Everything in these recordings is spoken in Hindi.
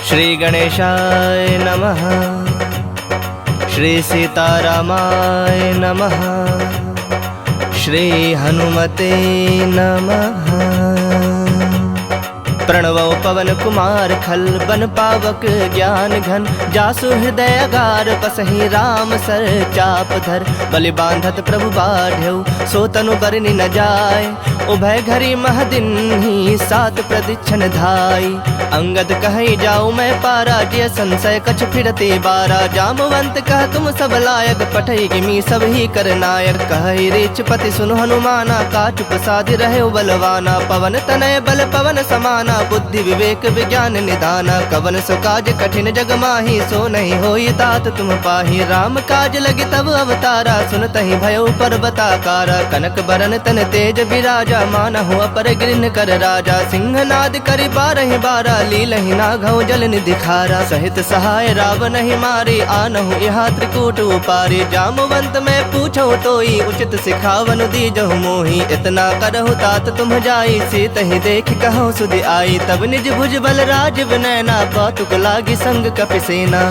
श्री गणेशाय नमः। श्री सीतारामाय नमः। श्री हनुमते नमः। प्रणवो पवन कुमार खल बन पावक ज्ञान घन जासु हृदय अगार बसहि राम सर चाप धर बलि बांधत प्रभु बाढ़ऊ सो तनु बरनि न जाय उभय घरी महदिन ही सात प्रदीक्षण धाई अंगद कहि जाऊँ मैं पारा जिय संशय कछ फिरते बारा जामवंत कह तुम सब लायक पठई गिमी सब ही कर नायक कहि रीच पति सुनु हनुमाना काचु प्रसादि रहे बलवाना पवन तनय बल पवन समाना बुद्धि विवेक विज्ञान निदाना कवन सो काज कठिन जग माही सो नहीं होई तात तुम पाही राम काज लगे तब अवतारा सुनतहि भयो पर्वताकारा कनक बरन तन तेज विराजा मानहु अपर गिरिन कर राजा सिंहनाद करि बारहि बारा लीलहि नाघौ जल निधि खारा सहित सहाय रावण ही मारे आनहु यहाँ त्रिकूट उपारे जामवंत मैं पूछो तोई उचित सिखावन दीजहु मोही इतना करहु तात तुम जाई सीत ही देख कहो सुधि आई तब निज भुज बल राज विनयना कौतुक लागी संग कपिसेना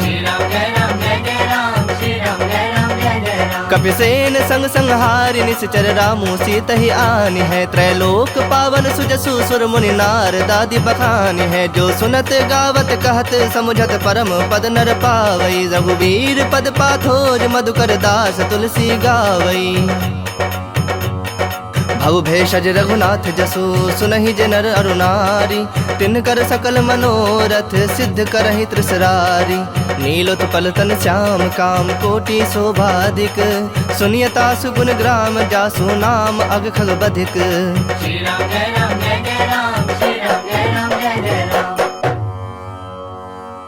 कपिसेन संग संहारि निश्चर रामु सीत ही आनि है त्रैलोक पावन सुजसु सुर मुनि नार दादी बखानि है जो सुनत गावत कहत समुझत परम पद नर पावई रघुवीर पद पाथोज मधुकर दास तुलसी गावई भव भेषज रघुनाथ जसु सुनहि जे नर अरु नारी तिनकर सकल मनोरथ सिद्ध करहि त्रिसरारी नीलोत्पल तन श्याम काम कोटि शोभाधिक सुनियता सुगुण ग्राम जासु नाम अग खग बधिक। श्री राम जय राम जय जय राम श्री राम जय राम जय जय राम।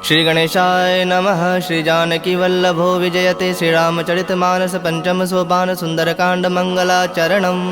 श्री गणेशाय नमः। श्री जानकी वल्लभो विजयते श्री रामचरित मानस पंचम सोपान सुंदरकांड मंगलाचरणम्।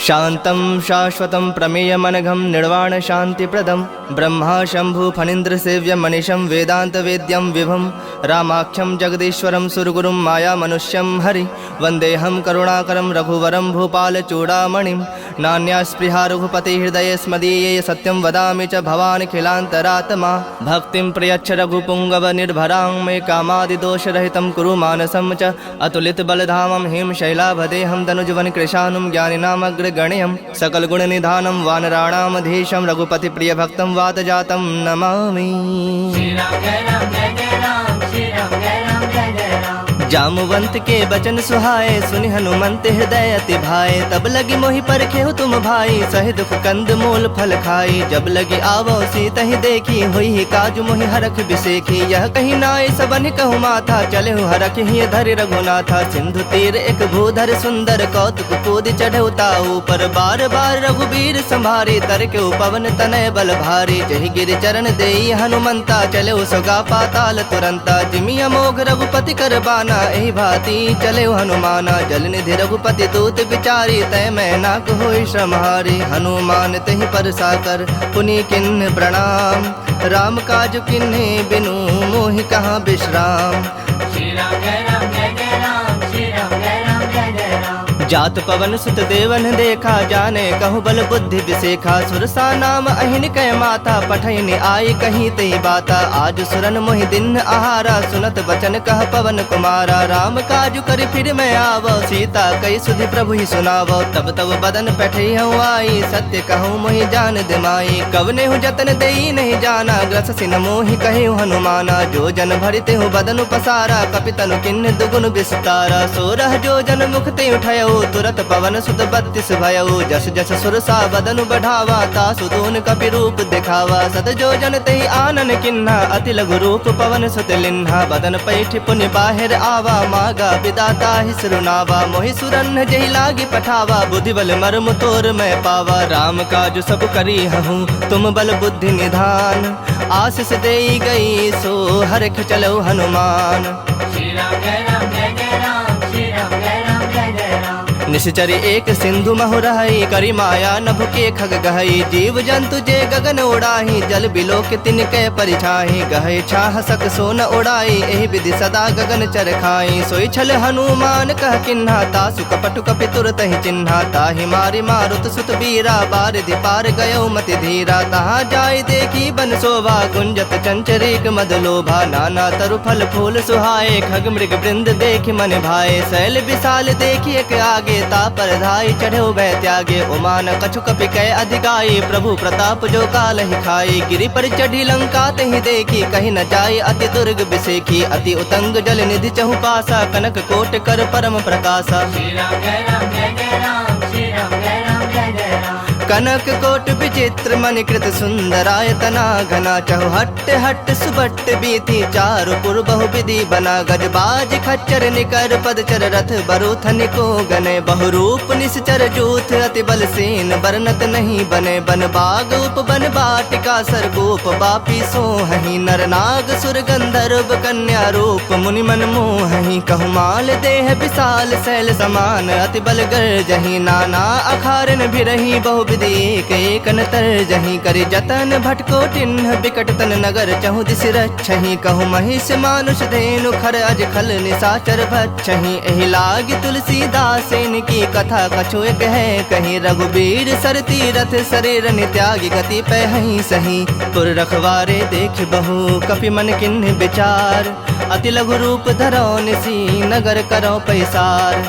शांतं शाश्वतं प्रमेयमनघं निर्वाण शांतिप्रदं ब्रह्मा शंभु फणीन्द्र सेव्य मनीषं वेदांत वेद्यं विभुं रामाख्यं जगदीश्वरं सुरगुरुं माया मनुष्यं हरि वंदेहं करुणाकरं रघुवरं भूपाल चूड़ामणिं नान्या स्पृहा रघुपति हृदये स्मदीये सत्यं वदामि च भवानिखिलान्तरात्मा भक्तिं प्रयच्छ रघुपुंगव निर्भरां मे कामादिदोषरहितं कुरु मानसं च अतुलित बलधामं हिम शैलाभदेहं तनुजवन कृशानुं ज्ञानिनामग्रगण्यं सकल गुण निधानं वानराणामधीशं रघुपति प्रिय भक्तं वातजातं नमामि। श्री राम जय राम जय जय राम श्री राम जय राम जय जय राम। जामवंत के बचन सुहाए सुनि हनुमंत हृदय अति भाए तब लगी मोहि परखेहु तुम भाई सहि दुख कंद मूल फल खाई जब लगी आवो सीत ही देखी हुई ही काजु मोहि हरख बिसेखी यह कहीं नाय सबन कहु माथा चले हरख ही धरि रघुनाथा सिंधु तीर एक भूधर सुंदर कौतुक कूद चढ़ऊ ताऊ पर बार बार रघुबीर संभारी तर के पवन तनय बल भारी जहि गिर चरण देई हनुमंता चले सोगा पाताल तुरंता जिमि अमोघ रघुपति कर बाना एहि भांति चले हनुमाना जल निधि रघुपति दूत विचारी तय मैं नाक होई श्रमहारी हनुमान तहि पर साकर पुनि किन्ह प्रणाम राम काज किन्हे बिनु मोहि कहाँ विश्राम। श्री राम जय राम जय जय राम श्री राम जय राम जय जय राम। जात पवन सुत देवन देखा जाने कहु बल बुद्धि विसेखा सुरसा नाम अहिन कै माता पठैन आई कहीं तई बाता आज सुरन मोहि दिन आहारा सुनत बचन कह पवन कुमारा राम काजु कर फिर मैं आवो सीता कई सुधि प्रभु ही सुनावो तब तब बदन पैठई हूँ आई सत्य कहूँ मोहि जान दिमाई कवने हूँ जतन देई नहीं जाना ग्रस सिन मोहि कहे हनुमाना जो जन भरिते हूँ बदन पसारा कपितनु किन्न दुगुन विस्तारा सोरह जो जन मुख ते उठयो तुरत पवन सुत 32 भयऊ जस जस सुरसा बदनु बढ़ावा तासु दून कपि रूप दिखावा सत जो जन तहि आनन किन्हा अति लघु रूप पवन सुत लिन्हा बदन पैठ पुनि बाहिर आवा मागा विदाता ही सुरनावा मोहि सुरन जहि लागी पठावा बुद्धि बल मर्म तोर मैं पावा राम काज सब करी हूँ तुम बल बुद्धि निधान आशीष देई गई सो हरख चलो हनुमान। श्री राम जय राम जय जय राम श्री राम जय राम जय जय राम। निश्चर एक सिंधु महु रहई, करी माया नभ के खग गहई। जीव जंतु जे गगन उड़ाही, जल बिलो के तिनके परिछाही। गहे छाह सक सोन उड़ाई, एहि विधि सदा गगन चर खाई। सोई छल हनुमान कह किन्हा, तासु कपटु कपि तुरत ही चिन्हा। ताहि मारि मारुत सुत बीरा, बारिधि पार गयो मति धीरा। तहाँ जाय देखी बन शोभा, गुंजत चंचरीक मद लोभा। नाना तरु फल फूल सुहाए, खग मृग वृंद देखि मन भाए। शैल विशाल देखि एक आगे, तापर धाई चढ़ो भय त्यागे। उमान कछु कपि कै अधिकाई, प्रभु प्रताप जो काल ही खाई। गिरि पर चढ़ी लंका तहि देखी, कहीं न जाय अति दुर्ग बिसेखी। अति उतंग जल निधि चहु पासा, कनक कोट कर परम प्रकाशा। श्री राम जय राम जय जय राम, श्री राम जय राम जय जय राम। कनक कोट विचित्र मणिकृत सुंदरायतना घना। चहु हट्ट हट्ट सुबट्ट बीथी, चारु पुर बहु विधि बना। गजबाज खच्चर निकर पदचर, रथ बरूथन को गने। बहुरूप निश्चर जूथ, अति बल सेन बरनत नहीं बने। बन बाग उप बन बाटिका, सरगोप बापी सोहहि। नर नाग सुर गंधर्व कन्या रूप, मुनि मन मोहहि। कहु माल देह विशाल शैल समान, अति बल गर्जहि। नाना अखारन भिरहि, बहु विधि एक एक नतर जहीं। करि जतन भटको टिन्ह, बिकट तन नगर चहु दिस रक्षहि। कहु महिष मानुष धेनु, खर अज खल निशाचर भक्षहि। एहि लागी तुलसीदासेन की कथा, कछु एक है कहीं। रघुबीर सर तीरथ शरीर नित्यागी, गति पहहि सही। पुर रखवारे देख बहु, कपि मन किन्ह विचार। अति लघु रूप धरो निसी, नगर करो पैसार।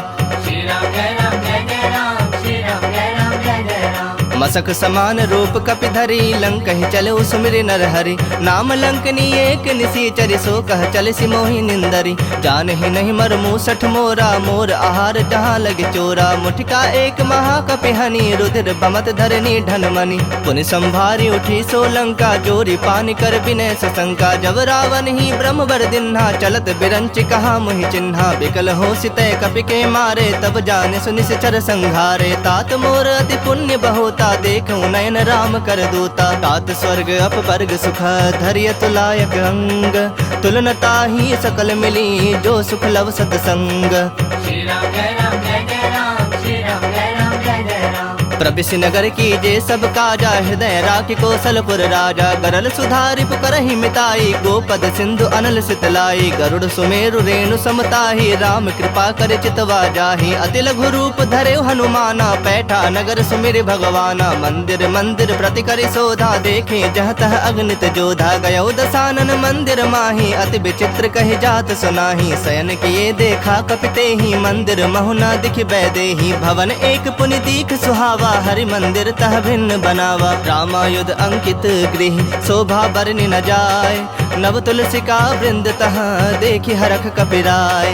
श्री राम जय राम जय जय राम, श्री राम जय राम जय जय राम। मसक समान रूप कपि धरी, लंक ही चले सुमिरि नर हरि। नाम लंकनी एक निसीचरि, सो कह चल सिमोहि निंदरी। जान ही नहीं मर मूसठ मोरा, मोर आहार जहाँ लगे चोरा। मुठिका एक महाकपि हनि, रुधिर बमत धरनी ढनमनि। पुनि संभारी उठी सो लंका, जोरी पानी कर विनय सशंका। जब रावण ही ब्रह्म वर दिन्हा, चलत बिरंच कहा मुहि चिन्हा। बिकल हो सितय कपि के मारे, तब जाने सुनिश्चर संघारे। तात मोर अति पुण्य बहुता, देखूं नयन राम कर दूता। तात स्वर्ग अपवर्ग सुख, धैर्य तुलायक अंग। तुलनता ही सकल मिली, जो सुख लव सतसंग। श्री राम जय राम जय जय राम, श्री राम जय राम जय जय राम। प्रविश नगर की जे सब काजा, हृदय राखि कौशलपुर राजा। गरल सुधारि पुकरहि मिताई, गोपद सिंधु अनल सितलाई। गरुड़ सुमेरु रेणु समताहि, राम कृपा कर चितवा जाहि। अति लघु रूप धरे हनुमाना, पैठा नगर सुमिर भगवाना। मंदिर मंदिर प्रति करि शोधा, देखे जह तह अगणित जोधा। गयो दसानन मंदिर माही, अति विचित्र कहि जात सुनाही। शयन किए देखा कपिते ही, मंदिर महु न दिखि बैदेही। भवन एक पुनि दीख सुहावा, हरि मंदिर तह भिन्न बनावा। रामायुध अंकित गृह, शोभा बरनि न जाय। नव तुलसी का वृंद, तह देखि हरख कपिराय।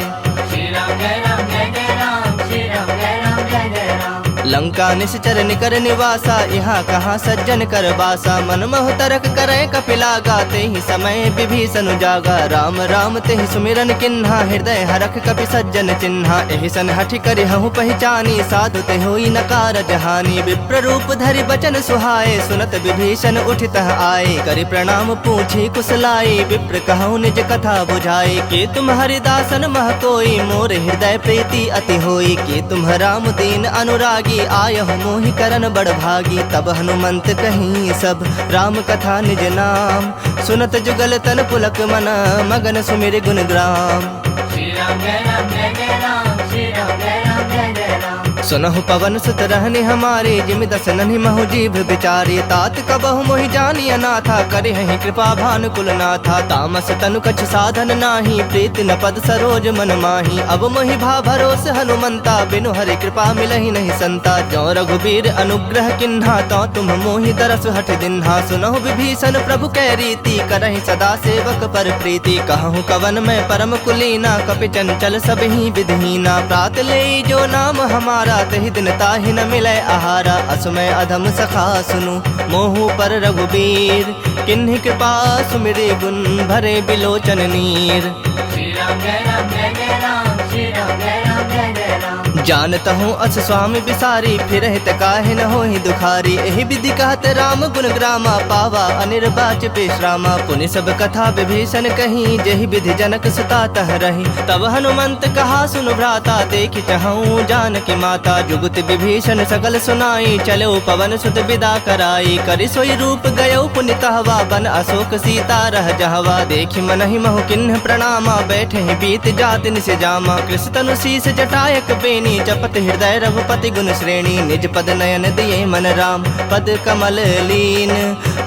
श्री राम जय राम जय जय राम, श्री राम जय राम जय जय राम। लंका निश्चर निकर निवासा, यहाँ कहाँ सज्जन कर बासा। मन मोह तरक करे कपिलागा, ते ही समय विभीषण जागा। राम राम ते ही सुमिरन किन्हा, हृदय हरख कपि सज्जन चिन्हा। एहि सन हठि करि हहु पहचानी, साधु ते होई न कारज हानि। विप्र रूप धरि बचन सुहाए, सुनत विभीषण उठितः आए। करि प्रणाम पूछी कुशलाई, विप्र कहु निज कथा बुझाई। के तुम हरिदासन मह कोई, मोर हृदय प्रीति अति होई। के तुम राम दीन अनुरागी, आयहु मोहि करन बड़ भागी। तब हनुमंत कहीं सब, राम कथा निज नाम। सुनत जुगल तन पुलक मन, मगन सुमिर गुण ग्राम। श्री राम जय राम जय जय राम, श्री राम जय राम जय जय राम। सुनहु पवन सुत रहनि हमारे, जिमि दस नन्हि महु जीभ बिचारी। तात कबहु मोहि जानी अनाथा, करिहहि कृपा भानुकुल नाथा। तामस तनु कछ साधन नाही, प्रीति न पद सरोज मन माही। अब मोहि भा भरोस हनुमंता, बिनु हरि कृपा मिलहि नहीं संता। जो रघुबीर अनुग्रह किन्हा, तो तुम मोहि दरस हठ दिन्हा। सुनहु विभीषण प्रभु कै रीति, करहि सदा सेवक पर प्रीति। कहूँ कवन मैं परम कुलीना, कपि चंचल सब ही विधहीना। प्रात ले जो नाम हमारा, तहि दिन ताहि न मिलै आहारा। असमय अधम सखा सुनु, मोहु पर रघुबीर। किन्हि कृपा सुमिरि गुण, भरे बिलोचन नीर। श्री राम जय राम जय जय राम, श्री राम जय राम जय जय राम। जानत हूँ अस स्वामी बिसारी, फिर हित काहे न होहि दुखारी। एहि विधि कहत राम गुण ग्रामा, पावा अनिर्वाच पेशरामा। पुनि सब कथा विभीषण कही, जेहि विधि जनक सुता तह रही। तब हनुमंत कहा सुन भ्राता, देखि चहूँ जानकी माता। जुगुत विभीषण सकल सुनाई, चलो पवन सुत विदा कराई। करि सोई रूप गयो पुनि तहवा, बन अशोक सीता रह जहवा। देखि मनहि महु किन्ह प्रणामा, बैठे ही बीत जात निस जामा। कृष तनु शीस जटायक बेनी, जपत हृदय रघुपति गुण श्रेणी। निज पद नयन दिए मन राम, पद कमल लीन।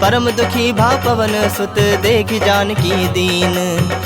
परम दुखी भा पवन सुत, देखि जानकी दीन।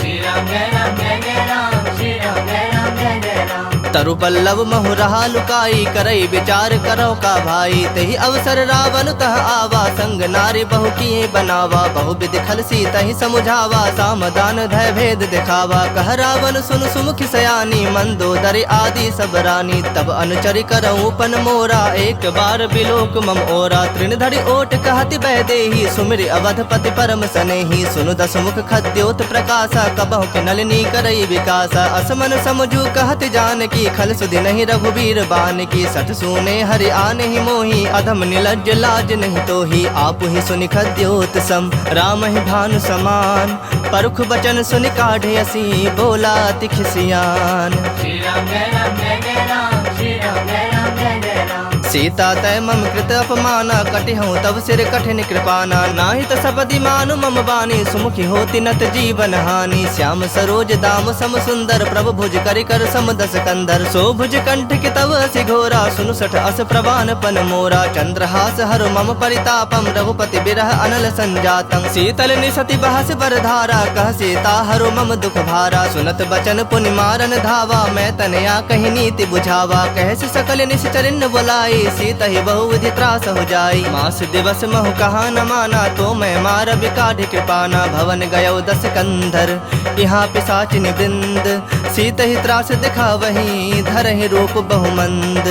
श्री राम जय राम जय जय राम, श्री राम जय राम जय जय राम। तरु पल्लव महु रहा लुकाई, करई विचार करो का भाई। तेहि अवसर रावण तह आवा, संग नारी बहु किए बनावा। बहु विधि खल सी तहि समुझावा, सामदान धय भेद दिखावा। कह रावण सुन सुमुखी सयानी, मंदोदरी आदि सब रानी। तब अनुचरि करऊँ पन मोरा, एक बार बिलोक मम ओरा। तृण धरि ओट कहति बह देहि, सुमिरि अवधपति परम सनेहि। सुनु दस मुख खद्योत प्रकाशा, कबहु के नलिनी करई विकासा। असमन समझू कहत जानकी, खल सुधि नहीं रघुबीर बान की। सठ सूने हरि आने ही मोही, अधम निलज्ज लाज नहीं तोही। आप ही सुनि खद्योत सम, राम ही भानु समान। परुख बचन सुनि काढ़े असी, बोला तिख सियान। श्री राम जय राम जय जय राम, श्री राम जय राम जय जय राम। सीता तय मम कृत अपमाना, कटिहूँ तब सिर कठिन कृपाना। नाहि त सपदि मानु मम बानी, सुमुखी होति नत जीवन हानि। श्याम सरोज दाम सम सुंदर, प्रभु भुज करि कर सम दस कंधर। सो भुज कंठ के तव असि घोरा, सुनु सठ अस प्रवान पन मोरा। चंद्रहास हरु मम परितापम, रघुपति बिरह अनल संजातम। शीतल निसति बहस बरधारा, कह सीता हरु मम दुख भारा। सुनत बचन पुनि मारन धावा, मैं तनया कहि नीति बुझावा। कहस सकल निश्चरिन बुलाई, सीता ही बहु विधि त्रास हो जाई। मास दिवस महु कहा न माना, तो मैं मार बिकाढ़ कृपाना। भवन गयो दस कंधर, यहाँ पिशाचिनी वृंद। सीता ही त्रास दिखा वही, धरहि रूप बहुमंद।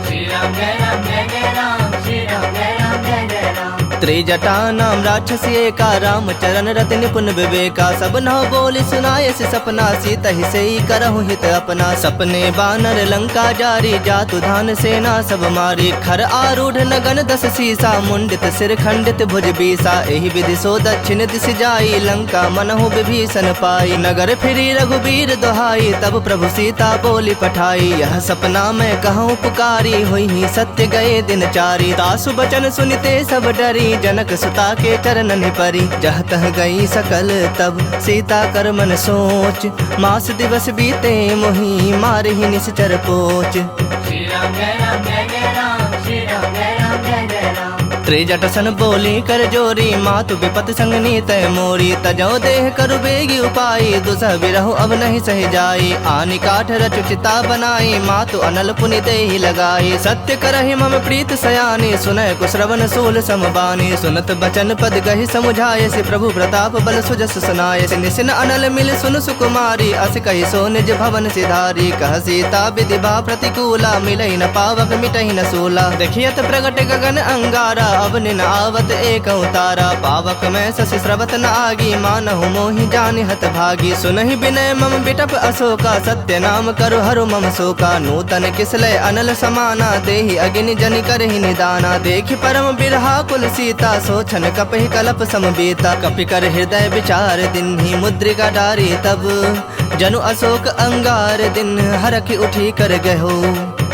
श्री राम जय राम जय जय राम, श्री राम जय राम जय जय राम। त्रिजटा नाम राक्षसी एका, राम चरण रति निपुण विवेका। सब नौ बोली सुनाए से सपना, सीता ही से ही करहु हित अपना। सपने बानर लंका जारी, जातु धान सेना सब मारी। खर आरूढ़ नगन दस सीसा, मुंडित सिर खंडित भुज बीसा। एहि विधि सो दक्षिण दिश जाई, लंका मनहु विभीषण पाई। नगर फिरी रघुबीर दोहाई, तब प्रभु सीता बोली पठाई। यह सपना मैं कहूँ पुकारी, हुई ही सत्य गए दिन चारी। तासु बचन सुनिते सब डरी, जनक सुता के चरणन परी। जह तह गई सकल तब, सीता कर मन सोच। मास दिवस बीते मोही, मारहि निश्चर पोच। श्री राम जय राम जय जय राम, श्री राम जय राम जय जय राम। त्रिजट सन बोली कर जोरी, मातु विपत संग नीत मोरी। तजो देह करु बेगी उपाई, दुसह बिरहु अब नहीं सह जाई। आनि काठ रचु चिता बनाई, मातु अनल पुनि देहि लगाई। सत्य करहि मम प्रीत सयानी, सुनय कुश्रवण सूल समबानी। सुनत बचन पद गहि समुझाय, से प्रभु प्रताप बल सुजस सुनाय। निसिन अनल मिल सुन सुकुमारी, अस कहि सो निज भवन सिधारी। कह सीता विधि बा प्रतिकूला, मिलहि न पावक मिटहि न सूला। देखियत प्रगट गगन अंगारा, अब निन आवत एक उतारा। पावक में शशि स्रवत न आगी, मानहु मोहि जानि हत भागी। सुनहि विनय मम बिटप अशोका, सत्य नाम करु हरु मम शोका। नूतन किसलय अनल समाना, देहि अग्नि जनि करहि निदाना। देखि परम बिरहा कुल सीता, सोचन कपहि कलप समबीता। कपि कर हृदय विचार दिन्हि, मुद्रिका डारी तब। जनु अशोक अंगार दिन, हरखि उठी कर गहो।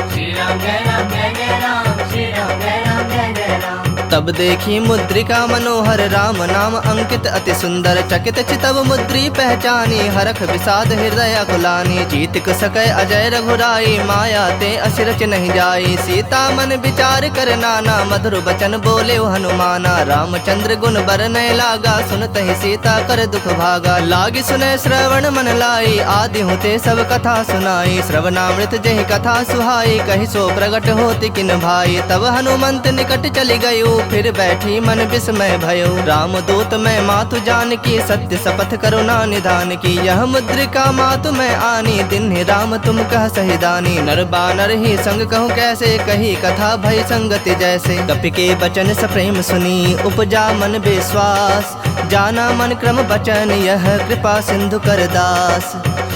श्री राम जय राम जय जय राम, श्री राम जय राम जय जय राम। तब देखी मुद्रिका मनोहर, राम नाम अंकित अति सुंदर। चकित चितव मुद्री पहचानी, हरख विषाद हृदय अकुलानी। जीत सकै अजय रघुराई, माया ते असिरच नहीं जाई। सीता मन विचार कर नाना, मधुर बचन बोले हनुमाना। रामचंद्र गुण बरनय लागा, सुनत ही सीता कर दुख भागा। लागी सुनय श्रवण मन लाई, आदि होते सब कथा सुनाई। श्रवणामृत जहि कथा सुहाई, कहि सो प्रगट होति किन भाई। तब हनुमंत निकट चली गयो, फिर बैठी मन विस्मय भयो। राम दूत मैं मातु जानकी, सत्य शपथ करुणा निधान की। यह मुद्रिका मातु मैं आनी, दिन राम तुम कह सहिदानी। नर बानर ही संग कहूँ कैसे, कही कथा भय संगति जैसे। कपि के बचन सप्रेम सुनी, उपजा मन विश्वास। जाना मन क्रम बचन, यह कृपा सिंधु कर दास।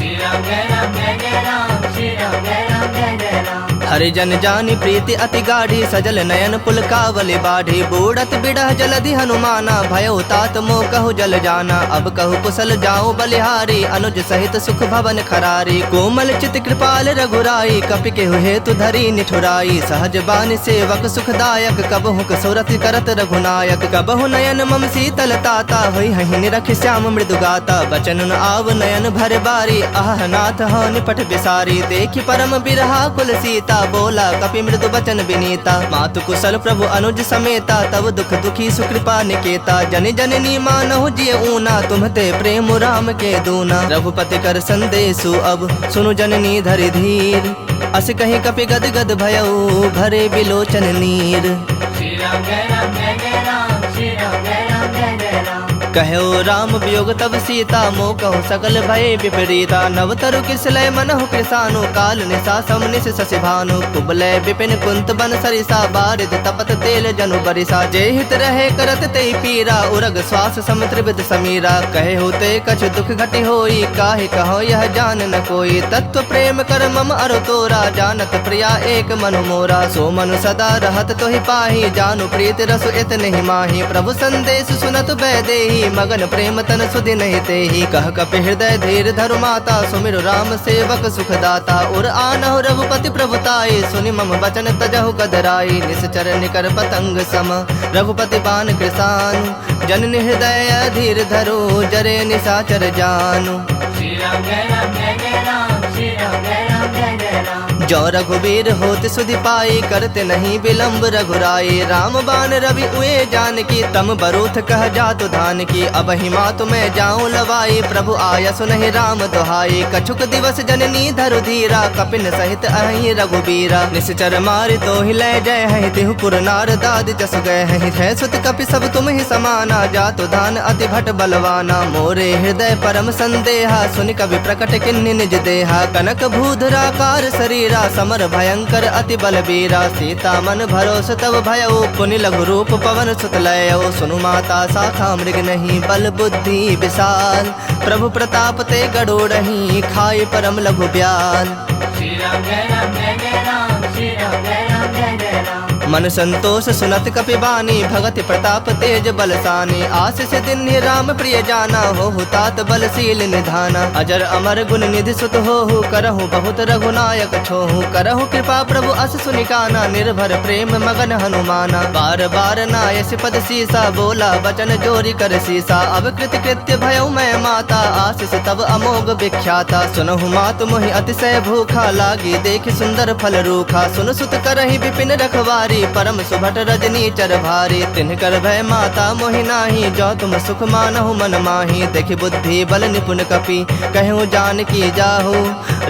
Shri Ram Jai Ram Jai Jai Ram Shri Ram Jai Ram Jai Jai Ram हरिजन जानी प्रीति अति गाढ़ी सजल नयन पुल कावल बाढ़ी बूढ़त बिड़ह जलधि हनुमाना भयो तात मोह कहु जल जाना अब कहु कुशल जाऊं बलिहारी अनुज सहित सुख भवन खरारी कोमल चित कृपाल रघुराई कपि के हेतु धरी निठुराई सहज बानि सेवक सुखदायक कबहु कसुरत करत रघुनायक कबहु नयन मम शीतल ताता होई हहि निरख श्याम मृदु गाता बचन न आव नयन भर बारी आह नाथ हो निपट बिसारी देखि परम बिरहा कुल सीता बोला कपि मृदु बचन विनीता मातु कुशल प्रभु अनुज समेता तब दुख दुखी सुकृपा निकेता जन जननी मानहु जिय ऊना तुम्हते प्रेम राम के दूना रघुपति कर संदेशु अब सुनु जननी धरि धीर अस कहीं कपि गद गद भयउ भरे बिलोचन नीर Shri Ram Jai Ram Jai Jai Ram Shri Ram Jai Ram Jai Jai Ram कहो राम वियोग तब सीता मोह कहु सकल भय विपरीता नव तरु किसलय मनहु कृसानु काल निशा समनिस शशि भानु कुबलय विपिन कुंत बन सरिसा बारिद तपत तेल जनु बरिसा जे हित रहे करत ते पीरा उरग श्वास सम त्रिविध समीरा कहे होते कछ दुख घटी होई काहे कहो यह जान न कोई तत्व प्रेम कर मम अरु तोरा जानत प्रिया एक मनु मोरा सो मनु सदा रहत तोहि पाही जानु प्रीत रसु इत नहीं माही प्रभु संदेश सुनत बैदेही मगन प्रेम तन सुधि नहीं तेहि कह कपि हृदय धीर धरु माता सुमिरु राम सेवक सुखदाता उर आनहु रघुपति प्रभुताई सुनि मम बचन तजहु कदराई निश्चर निकर पतंग सम रघुपति बान कृसानु जननि हृदय धीर धरो जरे निशाचर जानु Shri Ram Jai Ram Jai Jai Ram Shri Ram Jai Ram Jai Jai Ram जो रघुवीर होत सुधि पाई करते नहीं विलंब रघुराई राम बान रवि उए जान की तम बरूथ कह जातु धान की अब हिमा तुम्हें जाऊं लवाई प्रभु आया सुनहि राम दुहाई कछुक दिवस जननी धरु धीरा कपिन सहित अहि रघुबीरा निश्चर मारि तो ही लय जय है तिहु पुर नार दाद जस गए है सुत कपि सब तुम ही समाना जातु धान अति भट बलवाना मोरे हृदय परम संदेहा सुनि कवि प्रकट किन्नि निज देहा कनक भूधराकार शरीरा समर भयंकर अति बलबीरा सीता मन भरोस तब भयउ पुनि लघु रूप पवन सुत लयउ सुनु माता शाखा मृग नहीं बल बुद्धि विशाल प्रभु प्रताप ते गड़ोड़हि खाई परम लघु ब्याल Shri Ram Jai Ram Jai Jai Ram Shri Ram Jai Ram Jai Jai Ram मन संतोष सुनत कपि बानी भगति प्रताप तेज बलसानी आशीष दिन राम प्रिय जाना हो तात बलशील निधाना अजर अमर गुण निधि सुत हो करहु बहुत रघुनायक छोहु करहु कृपा प्रभु अस सुनिकाना निर्भर प्रेम मगन हनुमाना बार बार नायस पद सीसा बोला वचन जोरी कर सीसा अब कृत कृत्य भयउ मैं माता आशीष तब अमोघ विख्याता सुनहु मात मोहि अतिशय भूखा लागी देखि सुंदर फल रूखा सुन सुत करहि विपिन रखवारी परम सुभट रजनी चर भारी तिनकर भय माता मोहि नाही जो तुम सुख मानहु मन माही देखि बुद्धि बल निपुण कपि कहूँ जान की जाहु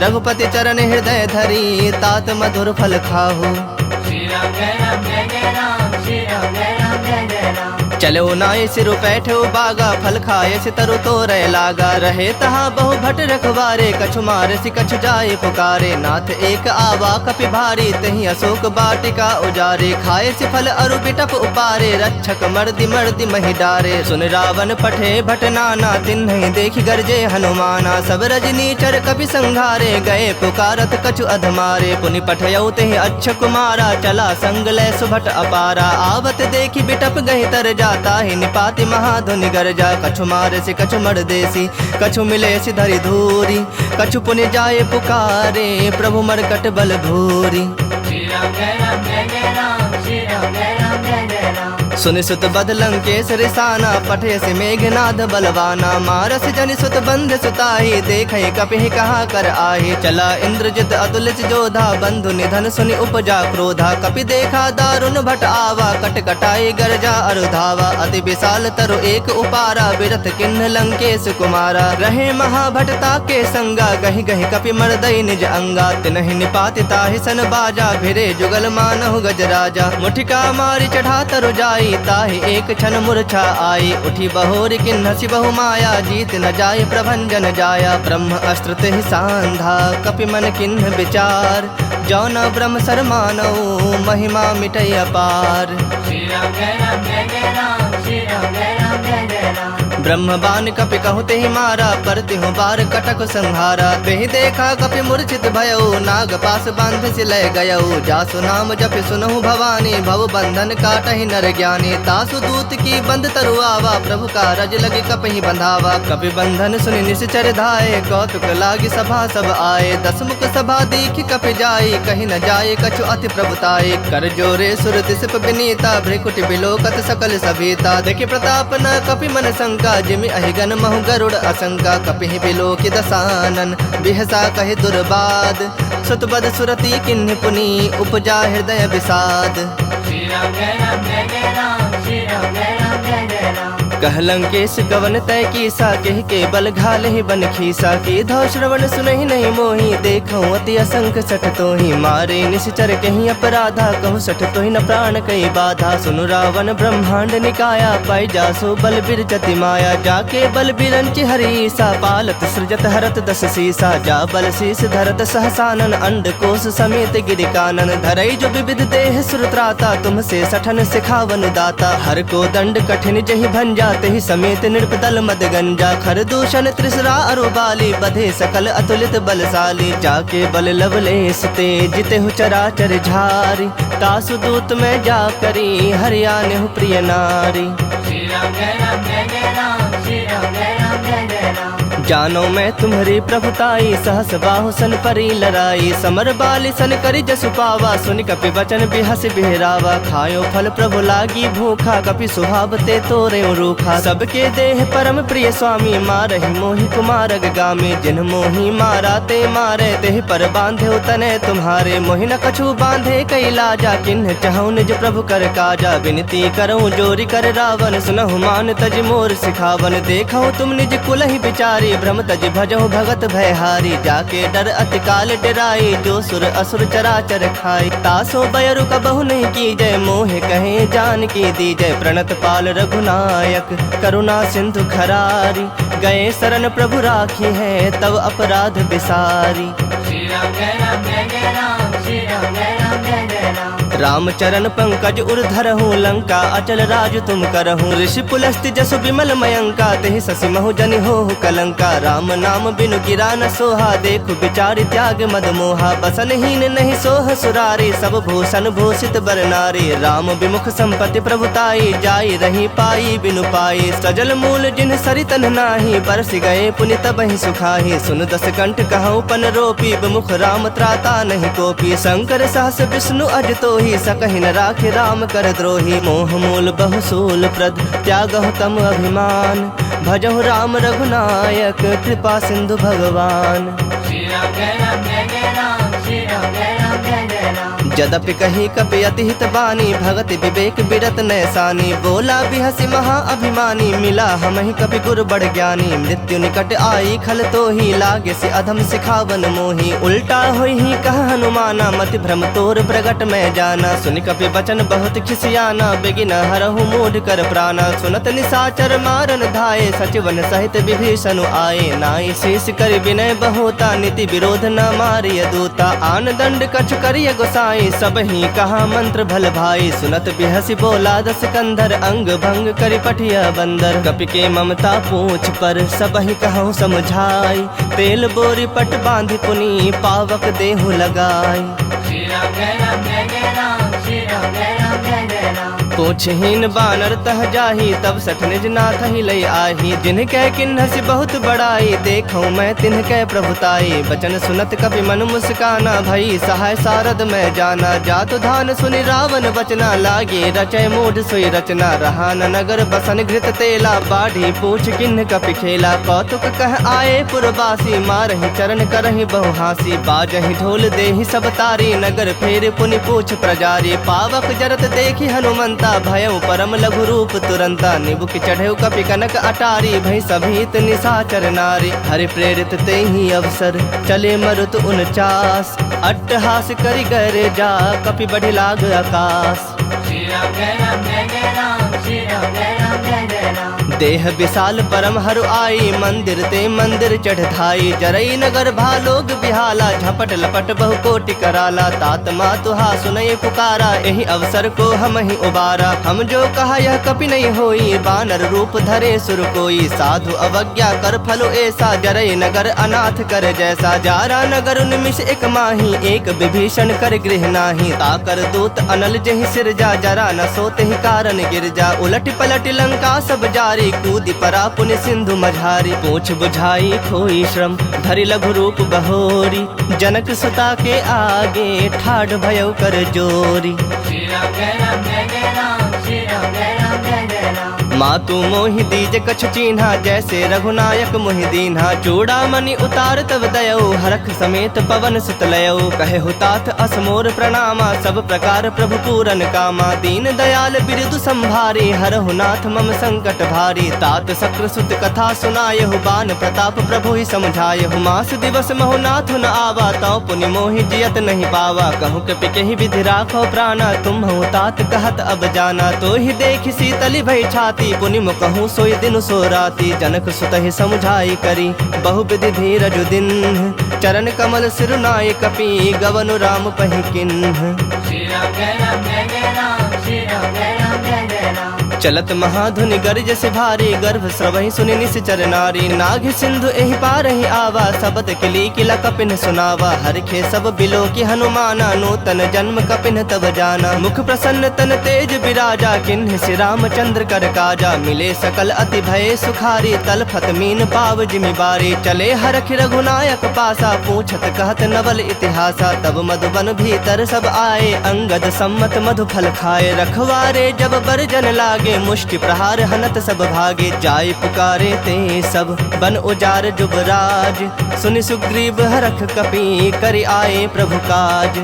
रघुपति चरण हृदय धरी तात मधुर फल खाहु Shri Ram Jai Ram Jai Jai Ram Shri Ram Jai Ram Jai Jai Ram चलो नाय सिरु बैठो बागा फल खाए सितरु तोरे लागा रहे तहा बहु भट रखवारे कछु मार सि कछु जाए पुकारे नाथ एक आवा कपि भारी तही अशोक बाटिका उजारे खाए सि फल अरु बिटप उपारे रक्षक मर्दि मर्दि महि डारे सुन रावण पठे भट नाना तिन्हि देखि गरजे हनुमाना सब रजनी चर कपि संघारे गए पुकारत कछु अधमारे पुनि पठयउ तेहि अच्छ कुमारा चला संग लय सुभट अपारा आवत देखि बिटप गहि तर जाता ही निपाति महाधुनि गरजा कछु मारे से कछु मर देसी कछु मिले सि धरि धूरी कछु पुनि जाए पुकारे प्रभु मरकट बल भूरी Shri Ram Jai Ram Jai Jai Ram Shri Ram Jai Ram Jai Jai Ram सुनि सुत बद लंकेश रिसाना पठे से मेघनाद बलवाना मारस जनि सुत बंध सुताही देखे कपि कहा कर आही चला इंद्रजित अतुलित जोधा बंधु निधन सुनि उपजा क्रोधा कपि देखा दारुण भट आवा कट कटाई गरजा अरुधावा अति विशाल तरु एक उपारा बिरथ किन्ह लंकेश कुमारा रहे महाभटता के संगा गहि गहि कपि मरदई निज अंगा तिनहि निपाति ताहि सन बाजा भिरे जुगल मानहु गजराजा मुठिका मारी चढ़ा तरु जाई ताहि एक क्षण मूर्छा आई उठी बहोर किन्हसि बहु माया जीत न जाय प्रभंजन जाया ब्रह्म अस्त्र तेहि सांधा कपि मन किन्ह विचार जौन ब्रह्म सर मानौ महिमा मिटै अपार Shri Ram Jai Ram Jai Jai Ram Shri Ram Jai Ram Jai Jai Ram ब्रह्म बाण कपि कहते ही मारा, पर तिहु बार कटक संहारा। तेहि देखा कपि मूर्छित भयउ, नाग पास बांध सिलय गयउ। जासु नाम जपि सुनहु भवानी, भव बंधन काटहि नर ज्ञानी। तासु दूत की बंद तरुआवा, प्रभु का रज लगे कपहि बंधावा। कपि बंधन सुनि निश्चर धाये, कौतुक लागी सभा सब आए। दस मुख सभा दीख कपि जाई, कहीं न जाए कछु अति प्रभुताई। कर जोरे सुर दिसप विनीता, भ्रिकुटि बिलोकत सकल सभीता। देखि प्रताप न कपि मन शंका, जिमि अहिगन महु गरुड़ असंका। कपिहि बिलोकि दसानन, बिहसा कहि दुर्बाद। सुतबद सुरति किन्हि पुनि, उपजा हृदय विषाद। श्री राम जय राम जय जय राम, श्री राम जय राम जय जय राम। कहलंकेश गवन तय कीसा, कह के बल घाल ही बन खीसा। की धौ श्रवण सुनहि नहीं मोही, देखऊं अति असंख सठ तोहि। मारे निश्चर कहीं अपराधा, कहूँ सठ तोहि न प्राण कई बाधा। सुनु रावण ब्रह्मांड निकाया, पाई जासो बल बिरजति माया। जाके बल बिरंचि हरीसा, पालत सृजत हरत दस सीसा। जा बल शीस धरत सहसानन, अंड कोश समेत गिरिकानन। धरई जो विविध देह सुरत्राता, तुमसे सठन सिखावन दाता। हर को दंड कठिन जहि भंजा, ही समेत नृपदल मद गंजा। खर दूषण त्रिसरा अरुबाली, बधे सकल अतुलित बलशाली। जाके बल लवलेस ते, जिते हु चराचर झारी। तासु दूत में जा करी, हरियाणु प्रिय नारी। श्री राम जय राम जय जय राम, श्री राम जय राम जय जय राम। जानो मैं तुम्हारी प्रभुताई, सहस बाहु सन परी लड़ाई। समर बाली सन करी जसु पावा, सुनि कपि वचन बिहस बिहरावा। खायो फल प्रभु लागी भूखा, कपि सुहावते तोरे रूखा। सबके देह परम प्रिय स्वामी, मारहि मोहि कुमारग गामी। जिन मोहि मारा ते मारे, तेहि पर बांधे तने तुम्हारे। मोहि न कछु बांधे कई लाजा, किन्ह चाहूं निज प्रभु कर काजा। विनती करऊं जोरी कर रावण, सुनहु मान तज मोर सिखावन। देखऊं तुम निज कुलहि बिचारी, भ्रम तज भजहु भगत भयहारी। जाके डर अति काल डराई, जो सुर असुर चराचर खाई। तासो बयरु कबहु नहीं की जय, मोहे कहे जान की दी जय। प्रणत पाल रघुनायक, करुणा सिंधु खरारी। गए शरण प्रभु राखी है, तब अपराध बिसारी। श्री राम जय राम जय जय राम, श्री राम जय राम जय जय राम। राम चरण पंकज उर्धरहु, लंका अचल राज तुम करहु। ऋषि पुलस्ति जसु विमल मयंका, तेहि ससि महु जनि होहु कलंका। राम नाम बिनु गिरा न सोहा, देखु विचारि त्याग मद मोहा। बसनहीन नहीं सोह सुरारी, सब भूषण भूषित बर नारी। राम विमुख संपत्ति प्रभुताई, जाई रही पाई बिनु पाई। सजल मूल जिन सरितन नाही, बरस गए पुनि तबहि सुखाही। सुन दस कंठ कहूँ पन रोपी, विमुख राम त्राता नहीं कोपी। शंकर सहस विष्णु अज तोहि, सकहि न राखे राम कर द्रोही। मोह मूल बहुसूल प्रद, त्यागहु तम अभिमान। भजहु राम रघुनायक, कृपा सिंधु भगवान। श्री राम जय राम जय जय राम, श्री राम जय राम जय जय राम। जदपि कही कपि अति हित बानी, भगति विवेक बिरत नैसानी। बोला बिहसि महा अभिमानी, मिला हमहि कपि गुर बड़ ज्ञानी। मृत्यु निकट आई खल तोहि, लागे से अधम सिखावन मोहि। उल्टा होई ही कह हनुमाना, मति भ्रम तोर प्रगट में जाना। सुनि कपि वचन बहुत खिसियाना, बेगिन हरहु मूढ़ कर प्राणा। सुनत निशाचर मारन धाये, सचिवन सहित विभीषण आए। नाई शेष कर विनय बहुता, नीति विरोध न मारिय दूता। आन दंड कछ करिय गोसाई, सब ही कहा मंत्र भल भाई। सुनत बिहसि बोला दस कंधर, अंग भंग करि पठिया बंदर। कपि के ममता पूछ पर, सब ही कहूँ समझाई। तेल बोरी पट बांधि पुनि, पावक देहु लगाई। श्री राम जय राम जय जय राम, श्री राम जय राम जय जय राम। पूछहीन बानर तह जाही, तब सठ निज नाथ ही लई आही। जिनकै किन्हसि बहुत बड़ाई, देखूं मैं तिनकै प्रभुताई। बचन सुनत कपि मन मुस्काना, भई सहाय सारद में जाना। जातु धान सुनि रावण बचना, लागे रचय मूढ़ सोई रचना। रहा न नगर बसन घृत तेला, बाढ़ी पूछ किन्ह कपि खेला। कौतुक कह आए पुरवासी, मारहि चरण करहि बहु हासी। बाजहि ढोल देहि सब तारी, नगर फेर पुनि पूछ प्रजारी। पावक जरत देखि हनुमंता, भयउ परम लघु रूप तुरंता। निबुक चढ़ेउ कपि कनक अटारी, भई सभीत निशाचर नारी। हरि प्रेरित तेहि अवसर, चले मरुत 49। अट्टहास करि गरे जा, कपि बढ़ि लाग आकाश। श्री राम जय राम जय जय राम, श्री राम जय राम जय जय राम। देह विशाल परम हरु आई, मंदिर ते मंदिर चढ़ धाई। जरई नगर भालोग बिहाला, झपट लपट बहु कोटि कराला। तात मातुहा सुनय पुकारा, यही अवसर को हम ही उबारा। हम जो कहा यह कपि नहीं होई, बानर रूप धरे सुर कोई। साधु अवज्ञा कर फलो ऐसा, जरई नगर अनाथ कर जैसा। जारा नगर निमिष एक माही, एक विभीषण कर गृह नाही। ताकर दूत अनल जहि सिरजा, जरा न सोते ही कारण गिरजा। उलट पलट लंका सब जारी, कूदी परा पुण्य सिंधु मझारी। पूछ बुझाई खोई श्रम, धरि लघु रूप बहोरी। जनक सुता के आगे, ठाढ़ भयउ कर जोरी। श्री राम जय राम जय जय राम, श्री राम जय राम जय जय राम। मातु मोहि दीज कछु चीन्हा, जैसे रघुनायक मोहि दीन्हा। चूड़ामणि उतार तब दयऊ, हरख समेत पवन सुत लयऊ। कहे हुतात असमोर प्रणामा, सब प्रकार प्रभु पूरन कामा। दीन दयाल बिरदु संभारी, हरहु नाथ मम संकट भारी। तात सक्र सुत कथा सुनायहु, बान प्रताप प्रभु ही समझायहु। मास दिवस महु नाथ न आवा, तौ पुनि मोहि जियत नहीं पावा। कहूँ कपि केहि विधि राखो प्राणा, तुम हूँ तात कहत अब जाना। तो ही देख शीतली भई छाती, पुनि कहूँ सोई दिन सो राती। जनक सुत ही समझाई करी, बहु विधि धीरज दिन। चरण कमल सिरुनाय कपि, गवनु राम पहि किन्ह। श्री राम जय राम जय जय राम, श्री राम जय राम जय जय राम। चलत महाधुनि गर्ज से भारी, गर्भ स्रवहि सुनि निश्चर नारी। नाग सिंधु एहि पार ही आवा, सबद किली किला कपिन सुनावा। हरखे सब बिलो की हनुमाना, नूतन जन्म कपिन तब जाना। मुख प्रसन्न तन तेज विराजा, किन्ह श्री रामचंद्र कर काजा। मिले सकल अति भय सुखारी, तलफत मीन पाव जिमि बारी। चले हरख रघुनायक पासा, पूछत कहत नवल इतिहासा। तब मधुबन भीतर सब आए, अंगद सम्मत मधु फल खाए। रखवारे जब बरजन लागे, मुष्टि प्रहार हनत सब भागे। जाय पुकारे ते सब, बन उजार जुबराज। सुनि सुग्रीव हरख कपि, करि आए प्रभु काज।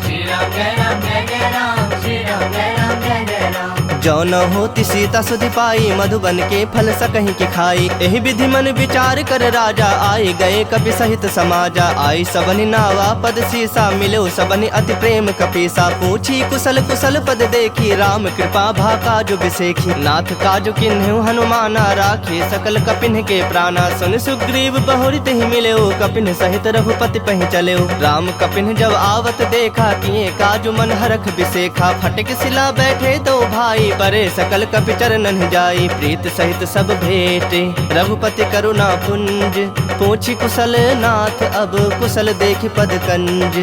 श्री राम जय राम जय जय राम, श्री राम जय राम जय जय राम। जो न होती सीता सुधि पाई, मधुबन के फल सकहीं के खाई। एहि विधि मन विचार कर राजा, आए गए कपि सहित समाजा। आई सबनि नावा पद सीसा, मिलो सबनि अति प्रेम कपीसा। पूछी कुशल कुशल पद देखी, राम कृपा भा काजु बिसेखी। नाथ काजु किन्हु हनुमाना, राखे सकल कपिन के प्राणा। सुन सुग्रीव बहुरित ही मिलेऊ, कपिन सहित रघुपति पहि चलेऊ। राम कपिन जब आवत देखा, किए काजु मन हरख बिसेखा। फटक सिला बैठे दो भाई, परे सकल कपि चरणन जाई। प्रीत सहित सब भेटे, रघुपति करुणा पुंज। पूछी कुशल नाथ, अब कुशल देखि पद कंज।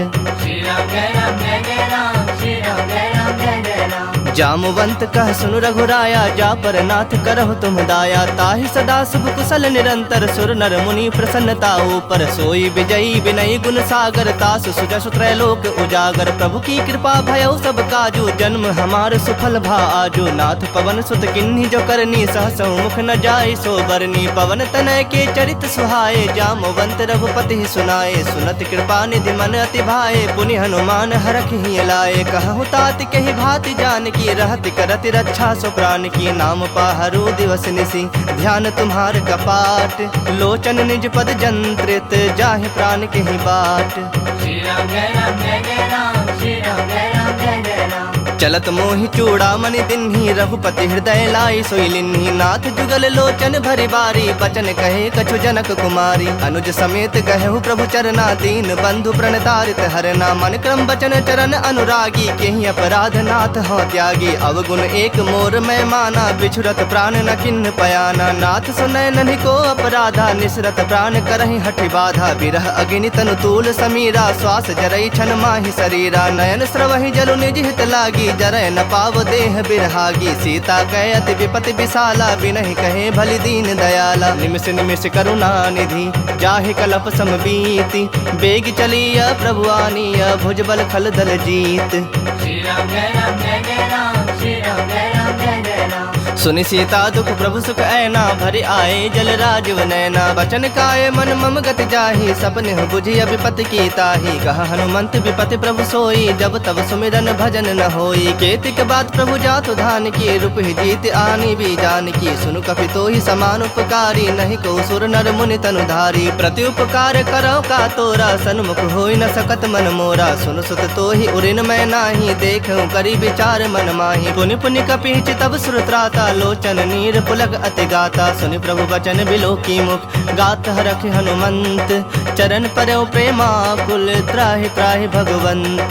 श्री राम जय राम जय जय राम, श्री राम जय राम जय जय राम। जामवंत कह सुनु रघुराया, जा पर नाथ करहु तुम दाया। ताहि सदा शुभ कुशल निरंतर, सुर नर मुनि प्रसन्नता ऊपर। सोई विजयी विनयी गुण सागर, तास सुजसु त्रैलोक उजागर। प्रभु की कृपा भयउ सब काजू, जन्म हमार सुफल भा आजू। नाथ पवन सुत किन्ही जो करनी, सहसौ मुख न जाय सो बरनी। पवन तनय के चरित सुहाए, जामवंत रघुपति ही सुनाए। सुनत कृपा निधि मन अति भाए, पुनि हनुमान हरख ही लाए। कहु तात कहि भाति जानकी, रहत करत रक्षा सो प्राण की। नाम पाहरु दिवस निसी, ध्यान तुम्हार कपाट। लोचन निज पद जंत्रित, जाहि प्राण के ही बाट। श्री राम जय राम जय जय राम, श्री राम जय राम जय जय राम। चलत मोहि चूड़ामणि दिन्ही, रघुपति हृदय लाई सोई लिन्ही। नाथ जुगल लोचन भरि बारी, बचन कहे कछु जनक कुमारी। अनुज समेत कहु प्रभु चरना, दीन बंधु प्रणतारित हरना। मन क्रम बचन चरण अनुरागी, केहि अपराध नाथ हो त्यागी। अवगुण एक मोर मैं माना, बिछुरत प्राण न किन्ह पयाना। नाथ सुनय नन्हि को अपराधा, निसरत प्राण करहि हठि बाधा। बिरह अग्नि तनु तूल समीरा, श्वास जरई छन माहि शरीरा। नयन स्रवहि जलु निज हित लागी, जरय न पाव देह बिरहागी। सीता कहे अति विपति विशाला, बिनहि कहे भलि दीन दयाला। निमिष निमिष करुणा निधि, जाहि कलप सम बीति। बेग चलिया प्रभु आनिया, भुजबल खल दल जीत। श्री राम जय राम जय जय राम, श्री राम जय राम जय जय राम। सुनि सीता दुख प्रभु सुख ऐना, भरि आए जल राजीव नैना। बचन काय मन मम गति जाहि, सपने बुझि विपति की ताहि। कहा हनुमंत विपति प्रभु सोई, जब तब सुमिरन भजन न होई। केतिक बात प्रभु जातु धान की, रूप ही जीत आनी भी जान की। सुनु कपि तोहि समान उपकारी, नहीं को सुर नर मुनि तनु धारी। प्रति उपकार करो का तोरा, सन्मुख होई न सकत मन मोरा। सुन सुत तोहि उरिन मैं नाही, देखूं करी विचार मन माही। पुनि पुनि कपि तब सुर त्राता, लोचन नीर पुलक अति गाता। सुनि प्रभु बचन बिलो की मुख गात हरख हनुमंत। चरण परयो प्रेमाकुल त्राहि त्राहि भगवंत।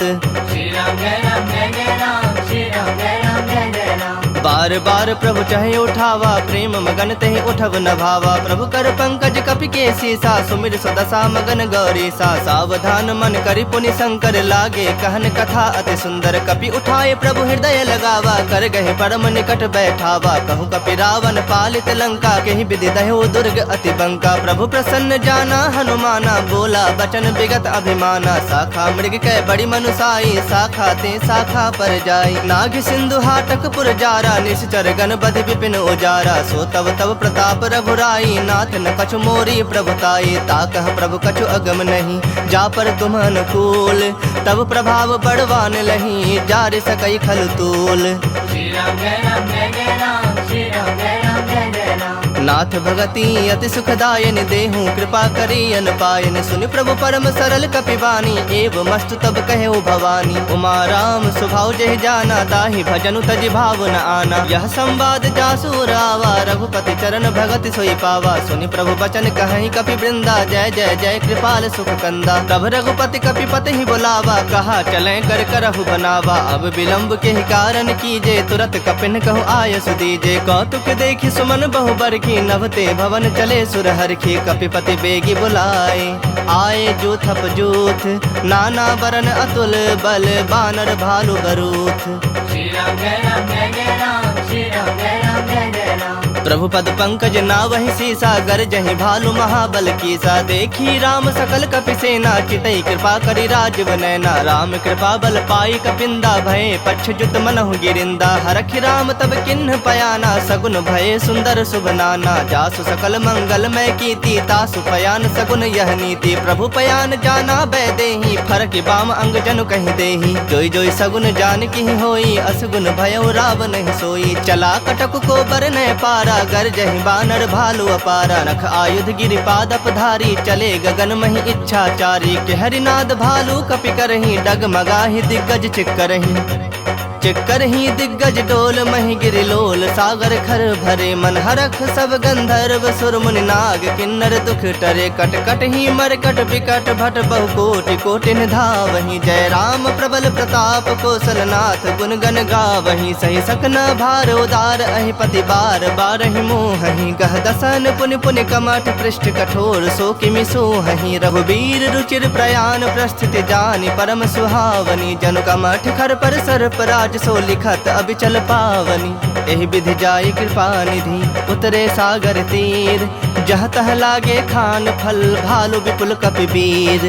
श्री राम जय राम जय जय राम, श्री राम जय राम जय जय राम। बार बार प्रभु चाहे उठावा, प्रेम मगन तहि उठब न भावा। प्रभु कर पंकज कपि के सीसा, सुमिर सुदशा मगन गौरी सा। सावधान मन करि पुनि शंकर लागे, कहन कथा अति सुंदर। कपि उठाए प्रभु हृदय लगावा, कर गहे परम निकट बैठावा। कहूँ कपि रावण पालित लंका, केहि विधि दह्यो दुर्ग अति बंका। प्रभु प्रसन्न जाना हनुमाना, बोला बचन विगत अभिमाना। शाखा मृग कै बड़ी मनुसाई, शाखा ते शाखा पर जाई। नाग सिंधु हाटक पुर जारा, निश्चर गण बधि विपिन उजारा। सो तब तब प्रताप रघुराई, नाथ न कछु मोरी प्रभुताई। ताकह प्रभु कछु अगम नहीं, जा पर तुम अनुकूल। तब प्रभाव बड़वान लही, जार सकई खल तूल। श्री राम जय राम जय जय राम, श्री राम जय राम जय जय राम। नाथ भगति अति सुखदायन, देहूँ कृपा करी अन पायन। सुनि प्रभु परम सरल कपिवानी, एव मस्तु तब कहेउ भवानी। उमा राम स्वभाव जहि जाना, ताहि भजनु तजि भाव न आना। यह संवाद जासु रावा, रघुपति चरण भगति सोई पावा। सुनि प्रभु बचन कहि कपि वृंदा, जय जय जय कृपाल सुख कंदा। तब रघुपति कपिपति ही बुलावा, कहा चले कर करहु बनावा। अब विलंब के ही कारण कीजे, तुरत कपिन कहु आयसु दीजे। कौतुक देखि सुमन बहु बरखी, नभते भवन चले सुरहरखी। कपिपति बेगी बुलाए, आए जूथप जूथ। नाना बरन अतुल बल, बानर भालु बरूथ। श्री राम जय राम जय जय राम, श्री राम जय राम जय जय राम। प्रभु पद पंकज नावहि सीसा, गर जहि भालु महाबल कीसा। देखी राम सकल कपि सेना, चितई कृपा करि राजव नैना। राम कृपा बल पाई कपिंदा, भये पक्ष जुत मनहु गिरिंदा। हरखि राम तब किन्ह पयाना, सगुन भये सुंदर शुभ नाना। जासु सकल मंगल मय कीर्ति, तासु पयान सगुन यह नीति। प्रभु पयान जाना बैदेही, फरक बाम अंग जनु कहि देही। जोई जोई सगुन जान की होई, असगुन भयो राव नहीं सोई। चला कटक को बर न पारा, गर जहि बानर भालु अपारा। नख आयुध गिरि पादप धारी, चले गगन महि इच्छाचारी। के हरिनाद भालु कपि करही, डगमगाहि दिग्गज चिक्करही। चिक्कर ही दिग्गज डोल, महि गिरि लोल। सागर खर भरे मन हरख, सब गंधर्व सुर मुनि नाग। किन्नर दुख टरे, कट कट ही मरकट विकट। भट बहु कोटि कोटि धावहि, जय राम प्रबल प्रताप कौशलनाथ। गुण गण गावहि, सहि सकन भार उदार। अहि पति बार बारहि मोहहि, गह दसन पुनि पुनि कमठ। पृष्ठ कठोर सो किमि सोहहि, रघुबीर रुचिर प्रयाण। प्रस्थिति जानि परम सुहावनी, जनु कमठ खर पर सर्प राज। सो लिखत अबिचल पावनी। एहि विधि जाय कृपा निधि, उतरे सागर तीर। जह तह लागे खान फल, भालु विपुल कपि वीर।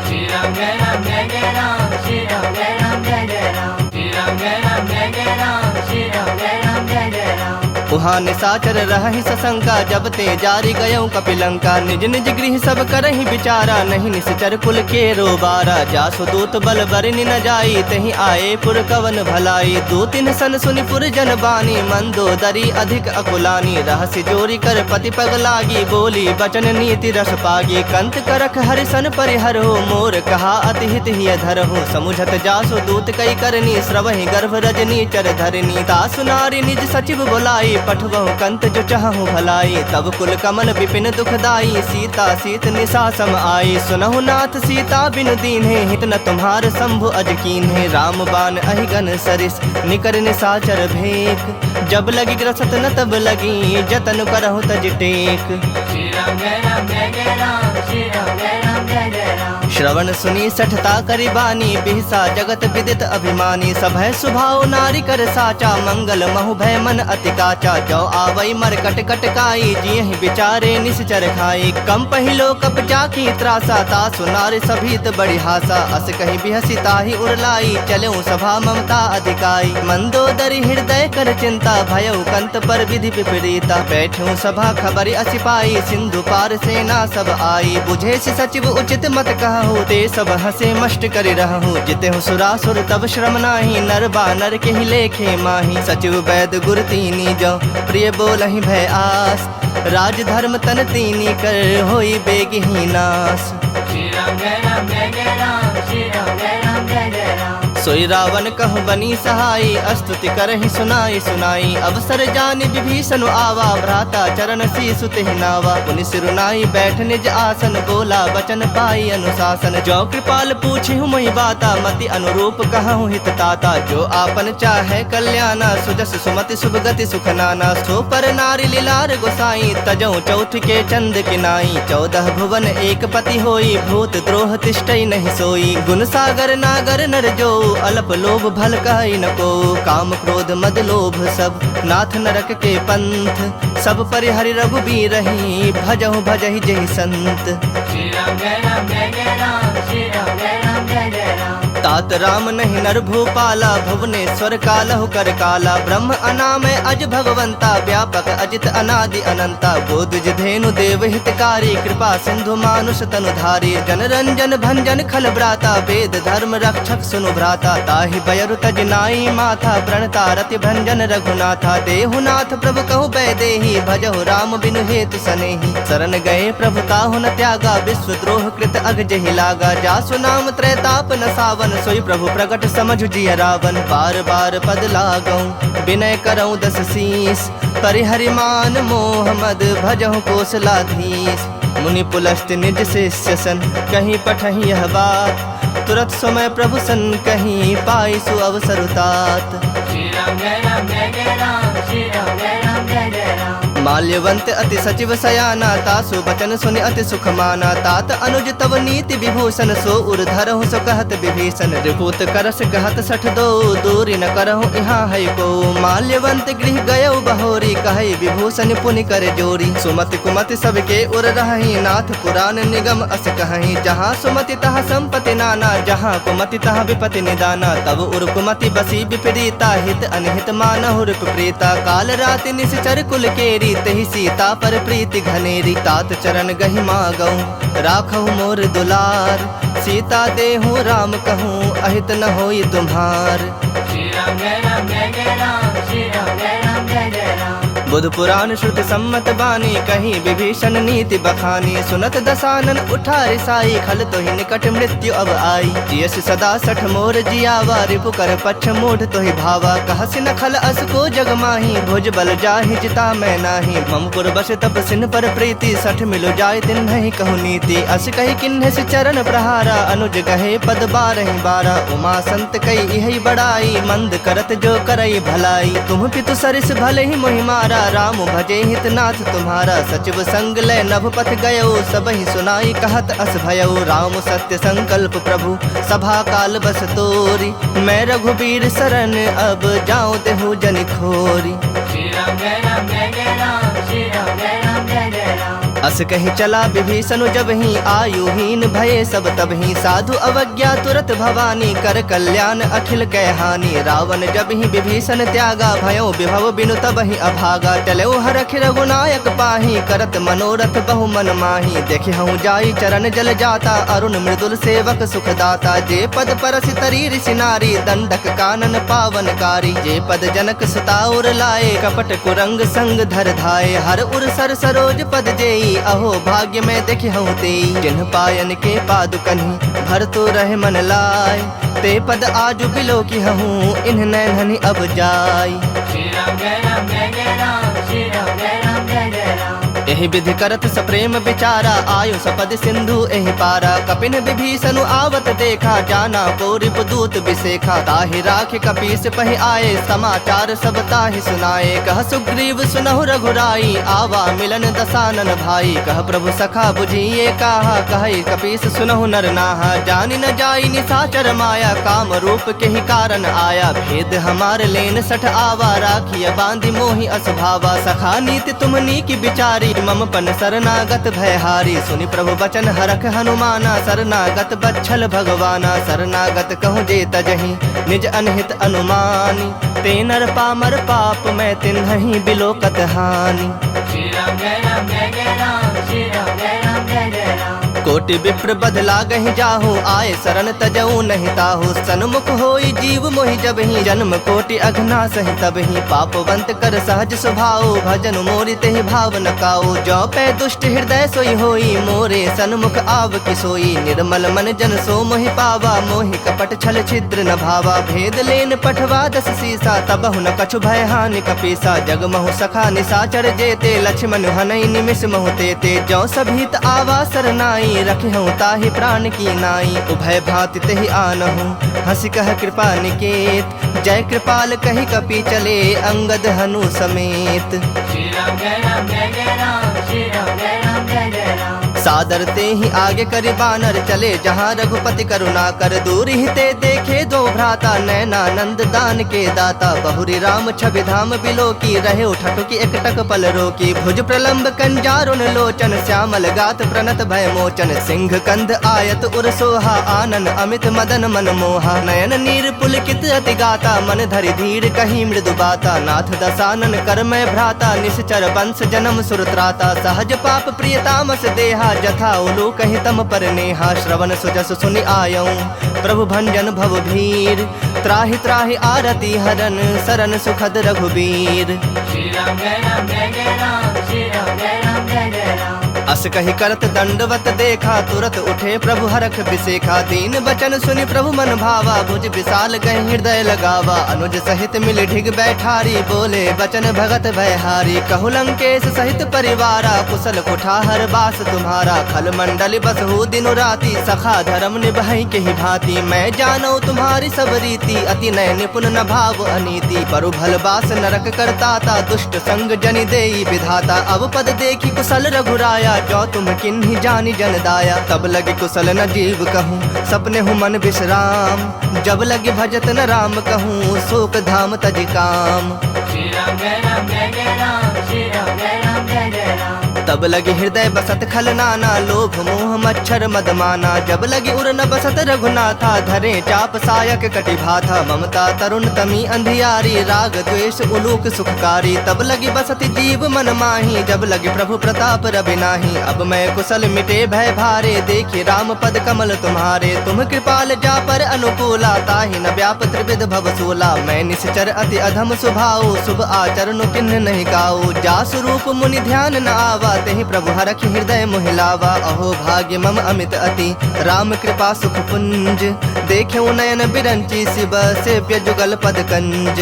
श्री राम जय राम जय जय राम, श्री राम जय राम जय जय राम। श्री राम जय राम जय जय राम, श्री राम जय राम जय जय राम। उहाँ निसाचर रहहि सशंका, जब ते जारी गयौ कपिलंका। निज निज गृह सब करहि विचारा, नहीं निश्चर कुल के रोबारा। जासु दूत बल बरनि न जाई, तहि आए पुर कवन भलाई। दो तिन सन सुनि पुर जन बानी, मंदोदरी अधिक अकुलानी। रहसि जोरी कर पति पग लागी, बोली बचन नीति रस पागी। कंत करख हरिसन परिहर हो, मोर कहा अति हित हिय धर हो। समुझत जासु दूत कई करनी, श्रवहि गर्भ रजनी चर धरनी। तासु नारी निज सचिव बुलाई, पठवहु कंत जो चाहु भलाई। तब कुल कमल विपिन दुखदाई, सीता सीत निशा सम आई। सुनहु नाथ सीता बिनु दीन्हे, हित न तुम्हार शंभु अज कीन्हे। राम बाण अहिगन सरिस, निकर निशाचर भेक। जब लगी ग्रसत न तब लगी, जतन करहु तज टेक। श्री राम जय राम जय जय राम, श्री राम जय राम जय जय राम। श्रवण सुनी सठता करि बानी, बिहसा जगत विदित अभिमानी। सभय सुभाव नारी कर साचा, मंगल महु भय मन अति काचा। जो आवई मर कट कट काई, जियहि विचारे निश्चर खाई। कम पहिलो कप जाकी त्रासा, तासु नारी सभीत बड़ी हासा। अस कहि बिहसी ताहि उड़लाई, चलऊ सभा ममता अधिकाई। मंदोदरी हृदय कर चिंता, भयउ कंत पर विधि विपरीता। बैठूं सभा खबर असि पाई, सिंधु पार सेना सब आई। बुझे सि सचिव उचित मत कहूँ, ते सब हसे मष्ट करि रहूँ। जितेहु सुरासुर तब श्रम नाही, नर बानर के ही लेखे माही। सचिव वैद गुर तीनी, जो प्रिय बोलहि भय आस। राज धर्म तन तीनी, कर होई बेगहि नास। श्री राम जय राम जय जय राम, श्री राम जय राम जय जय राम। सोई रावण कहु बनी सहाई, स्तुति करहि सुनाई सुनाई। अवसर जानि विभीषण आवा, भ्राता चरण शीसु तेहि नावा। पुनि सिरुनाई बैठ निज आसन, बोला वचन पाई अनुशासन। जो कृपाल पूछिहु मोहि बाता, मति अनुरूप कहूँ हित ताता। जो आपन चाहे कल्याणा, सुजस सुमति शुभ गति सुख नाना। सो पर नारी लीलार गोसाई, तजौ चौथ के चंद किनाई। 14 भुवन एक पति होई, भूत द्रोह तिष्ठई नहीं सोई। गुण सागर नागर नर जो, अल्प लोभ भल कहि न को। काम क्रोध मद लोभ सब, नाथ नरक के पंथ। सब परिहरि रघुबीर रही, भजहु भजहि जेहि संत। श्री राम जय राम जय जय राम, श्री राम जय राम जय जय राम। तात राम नहीं नर भूपाला, भुवनेश्वर कालहु कर काला। ब्रह्म अनामय अज भगवंता, व्यापक अजित अनादि अनंता। बोधि धेनु देव हितकारी, कृपा सिंधु मानुष तनुधारी। जन रंजन भंजन खल ब्राता, वेद धर्म रक्षक सुनु भ्राता। ताहि बयरु तज नाई माथा, प्रणता रति भंजन रघुनाथा। देहुनाथ प्रभु कहु बैदेही, भजहु राम बिनु हेतु सनेही। शरण गए प्रभु ताहु न त्यागा, विश्व द्रोह कृत अग जहि लागा। जासु नाम त्रैताप न सावन, सोई प्रभु प्रगट समझु जिय रावण। बार बार पद लागऊं, विनय करऊं 10 शीस। परिहरि मान मोह मद, भजहु कोसलाधीश। मुनि पुलस्त निज शिष्य सन, कहीं पठहि यह बात। तुरत समय प्रभु सन कहीं, पाई सु अवसर तात। श्री राम जय राम जय जय राम, श्री राम जय राम जय जय राम। माल्यवंत अति सचिव सयाना, तासु बचन सुनि अति सुख माना। तात अनुज तव नीति विभूषण, सो उर धरहु सो कहत विभीषण। रिपुत करस कहत 62, दूरी न करहु यहाँ है को। माल्यवंत गृह गयौ बहोरी, कहै विभूषण पुनि कर जोरी। सुमति कुमति सबके उर रहहि, नाथ पुराण निगम अस कहहि। जहाँ सुमति तहाँ संपत्ति नाना, जहाँ कुमति तहाँ विपति निदाना। तब उर कुमति बसी विपरीता, हित अनहित मानहु रिप प्रीता। काल राति निश्चर कुल केरी, तेहि सीता पर प्रीति घनेरी। तात चरण गहि मागऊं, राखहु मोर दुलार। सीता देहु राम कहूँ, अहित न होई तुम्हार। श्री राम जय राम जय जय राम, श्री राम जय राम जय जय राम। बुध पुराण श्रुति सम्मत बानी, कहीं विभीषण नीति बखानी। सुनत दसानन उठा रिसाई, खल तोहि निकट मृत्यु अब आई। जियस सदा 60 मोर जियावा, रिपु कर पक्ष मूढ़ तोहि भावा। कहसि न खल अस को जग माही, भुज बल जाहि जिता मैं नाही। मम पुर बस तप सिन पर प्रीति, 60 मिलो जाय तिन नहीं कहु नीति। अस कहि किन्ह सि चरण प्रहारा, अनुज कहे पद 12 बारा। उमा संत कई इहि बड़ाई, मंद करत जो करई भलाई। तुम पितु सरिस भले ही मोहि मारा, राम भजे हितनाथ तुम्हारा। सचिव संग लय नभ पथ गयो, सबहि सुनाई कहत अस भयउ। राम सत्य संकल्प प्रभु, सभा काल बस तोरी। मैं रघुबीर शरण, अब जाऊं देहु जनि खोरी। श्री राम जय राम जय जय राम, श्री राम जय राम जय जय राम। अस कहि चला विभीषण जब ही, आयुहीन भये सब तब ही। साधु अवज्ञा तुरत भवानी, कर कल्याण अखिल कै हानि। रावण जब ही विभीषण त्यागा, भयो विभव बिनु तब ही अभागा। चलो हरख रघुनायक पाही, करत मनोरथ बहु मन माही। देखे हूँ जाई चरण जल जाता, अरुण मृदुल सेवक सुख दाता। जे पद परसि तरी ऋषि नारी, दंडक कानन पावनकारी। जे पद जनक सुताउर लाए, कपट कुरंग संग धर धाये। हर उर सर सरोज पद जेई, अहो भाग्य में देखि हूँ तेई। जिन्ह पायन के पादुकन्हि, भर तो रहे मन लाय। ते पद आजु बिलो की हूँ, इन्ह नैनहि अब जाय। श्री राम जय राम जय जय राम, श्री राम जय राम जय जय राम। एहि विधि करत सप्रेम विचारा, आयु सपद सिंधु एहि पारा। कपिन विभीषण आवत देखा, जाना को रिपुदूत विसेखा। ताहि राखि कपीस पहि आए, समाचार सब ताहि सुनाए। कह सुग्रीव सुनहु रघुराई, आवा मिलन दसानन भाई। कह प्रभु सखा बुझिए काहा, कहि कपीस सुनहु नर नाहा। जानि न जाई निशाचर माया, काम रूप के ही कारण आया। भेद हमार लेन 60 आवा, राखिय बांधि मोहि असभावा। सखा नीति तुमनी की विचारी, मम पन शरणागत भयहारी। सुनि प्रभु बचन हरख हनुमाना, शरणागत बच्छल भगवाना। शरणागत कहूँ जे तजहि, निज अनहित अनुमानी। ते नर पामर पाप, मैं तिन्हि बिलोकत हानि। श्री राम जय राम जय जय राम, श्री राम जय राम जय जय राम। कोटि विप्र बदला गहि जाहु, आए शरण तजऊ नहीं ताहु। सन्मुख होई जीव मोहि जब ही, जन्म कोटि अघना सहि तब ही। पापवंत कर सहज स्वभाव, भजन मोरि तेहि भाव न काऊ। जो पै दुष्ट हृदय सोई होई, मोरे सन्मुख आव कि सोई। निर्मल मन जन सो मोहि पावा, मोहि कपट छल छिद्र न भावा। भेद लेन पठवा दस सीसा, तबहु न कछु भय हानि कपीसा। जग महु सखा निसाचर जेते, लक्ष्मण हनई निमिष महु तेते। जो सभीत आवा सरनाई, रखे हूँ ताहि प्राण की नाई। उभय भांति तेहि आनहु, हंसी कह कृपा निकेत। जय कृपाल कहि कपि चले, अंगद हनु समेत। श्री राम जय राम जय जय राम, श्री राम जय राम जय जय राम। सादर ते ही आगे करि बानर चले, जहाँ रघुपति करुणा कर। दूर ही ते देखे दो भ्राता, नैनानंद दान के दाता। बहुरी राम छवि धाम बिलो की, रहे उठटु की एकटक पल रोकी। भुज प्रलंब कंजारुन लोचन, श्यामल गात प्रणत भय मोचन। सिंह कंध आयत उर सोहा, आनन अमित मदन मन मोहा। नयन नीर पुलकित अति गाता, मन धरि धीर कहीं मृदु बाता। नाथ दसानन कर मैं भ्राता, निश्चर वंश जन्म सुरत्राता। सहज पाप प्रियतामस देहा, जथा उलू कहि तम पर नेहा। श्रवण सुजस सुनि आयऊं, प्रभु भंजन भव भीर। त्राहि त्राहि आरती हरन, सरन सुखद रघुबीर। श्री राम जय राम जय जय राम, श्री राम जय राम जय जय राम। अस कहि करत दंडवत देखा, तुरत उठे प्रभु हरख बिसेखा। दीन बचन सुनि प्रभु मन भावा, भुज विशाल गहि हृदय लगावा। अनुज सहित मिल ढिग बैठारी, बोले बचन भगत भयहारी। कहु लंकेश सहित परिवारा, कुशल कुठार बास तुम्हारा। खल मंडल बसहु दिनु राति, सखा धर्म निभाई केहि भांति। मैं जानौ तुम्हारी सब रीति, अति नय निपुण न भाव अनीति। परु भल बास नरक करताता, दुष्ट संग जनि देई विधाता। अब पद देखी कुशल रघुराया, जो तुम किन्ही जानी जन दाया। तब लगे कुशल न जीव कहूँ, सपने हूँ मन विश्राम। जब लगे भजत न राम कहूँ, शोक धाम तज काम। श्री राम जय राम जय जय राम, श्री राम जय राम जय जय राम। तब लगे हृदय बसत खल नाना, लोभ मोह मच्छर मद माना। जब लगे उर न बसत रघुनाथा, धरे चाप सायक कटि भाथा। ममता तरुण तमी अंधियारी, राग द्वेष उलूक सुखकारी। तब लगी बसत जीव मन माही, जब लगे प्रभु प्रताप रवि नाही। अब मैं कुशल मिटे भय भारे, देखी राम पद कमल तुम्हारे। तुम कृपाल जा पर अनुकूला, ताहि न व्याप त्रिविध भव सूला। मैं निश्चर अति अधम स्वभाव, शुभ आचरण किन्ह नहीं गाऊ। जा स्वरूप मुनि ध्यान न आवा, तेहि प्रभु हरख हृदय मोहिलावा। अहो भाग्य मम अमित अति, राम कृपा सुख पुंज। देखे नयन बिरंची, शिव सेव्य जुगल पद कंज।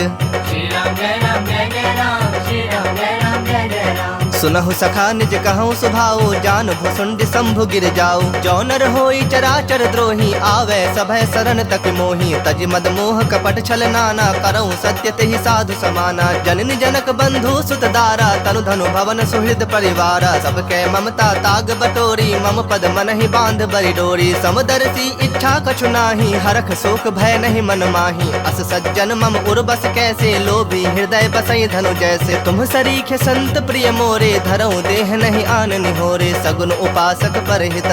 श्री राम जय राम जय जय राम, श्री राम जय राम जय जय राम। सुनहु सखा निज कहूँ सुभाऊ, जान भुसुंड शंभु गिर जाऊ। जो नर होई चराचर द्रोही, आवे सभय शरण तक मोही। तज मद मोह कपट छल नाना, करऊँ सत्य तेहि साधु समाना। जननी जनक बंधु सुत दारा, तनु धनु भवन सुहृद परिवारा। सबके ममता ताग बटोरी, मम पद मन ही बांध बरि डोरी। समदर्शी इच्छा कछु नाही, हरख शोक भय नहीं मन माही। अस सज्जन मम उर्बस कैसे, लोभी हृदय बसई धनु जैसे। तुम सरीखे संत प्रिय मोरे, धरऊँ देह नहीं आन निहोरे। सगुन उपासक परहित,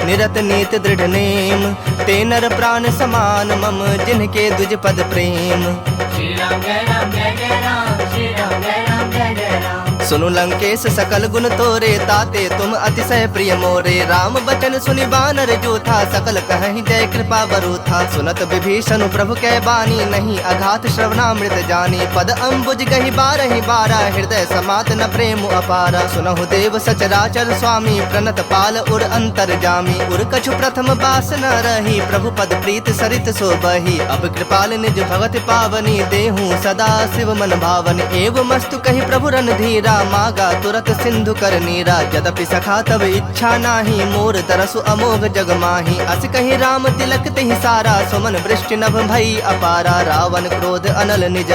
निरत नीत दृढ़ नेम। ते नर प्राण समान मम, जिनके द्विज पद प्रेम। श्री राम जय राम जय जय राम, श्री राम जय राम जय जय राम। सुनु लंकेश सकल गुण तोरे, ताते तुम अतिशय प्रिय मोरे। राम बचन सुनि बानर जो था, सकल कहीं जय कृपा बरु था। सुनत विभीषण प्रभु कै बानी, नहीं अघात श्रवणामृत जानी। पद अम्बुज गहि बारहि बारा, हृदय समात न प्रेम अपारा। सुनहु देव सचराचर स्वामी, प्रणत पाल उर अंतर जामी। उर कछु प्रथम बास न रही, प्रभु पद प्रीत सरित सो बही। अब कृपाल निज भगत पावनी, देहूँ सदा शिव मन भावनी। एवं मस्तु कही प्रभु रणधीरा, मागा तुरत सिंधु कर नीरा। यद्यपि सखा तब इच्छा नाही, मोर तरसु अमोघ जग माही। अस कही राम तिलक तेहि सारा, सुमन वृष्टि नभ भई अपारा। रावण क्रोध अनल निज,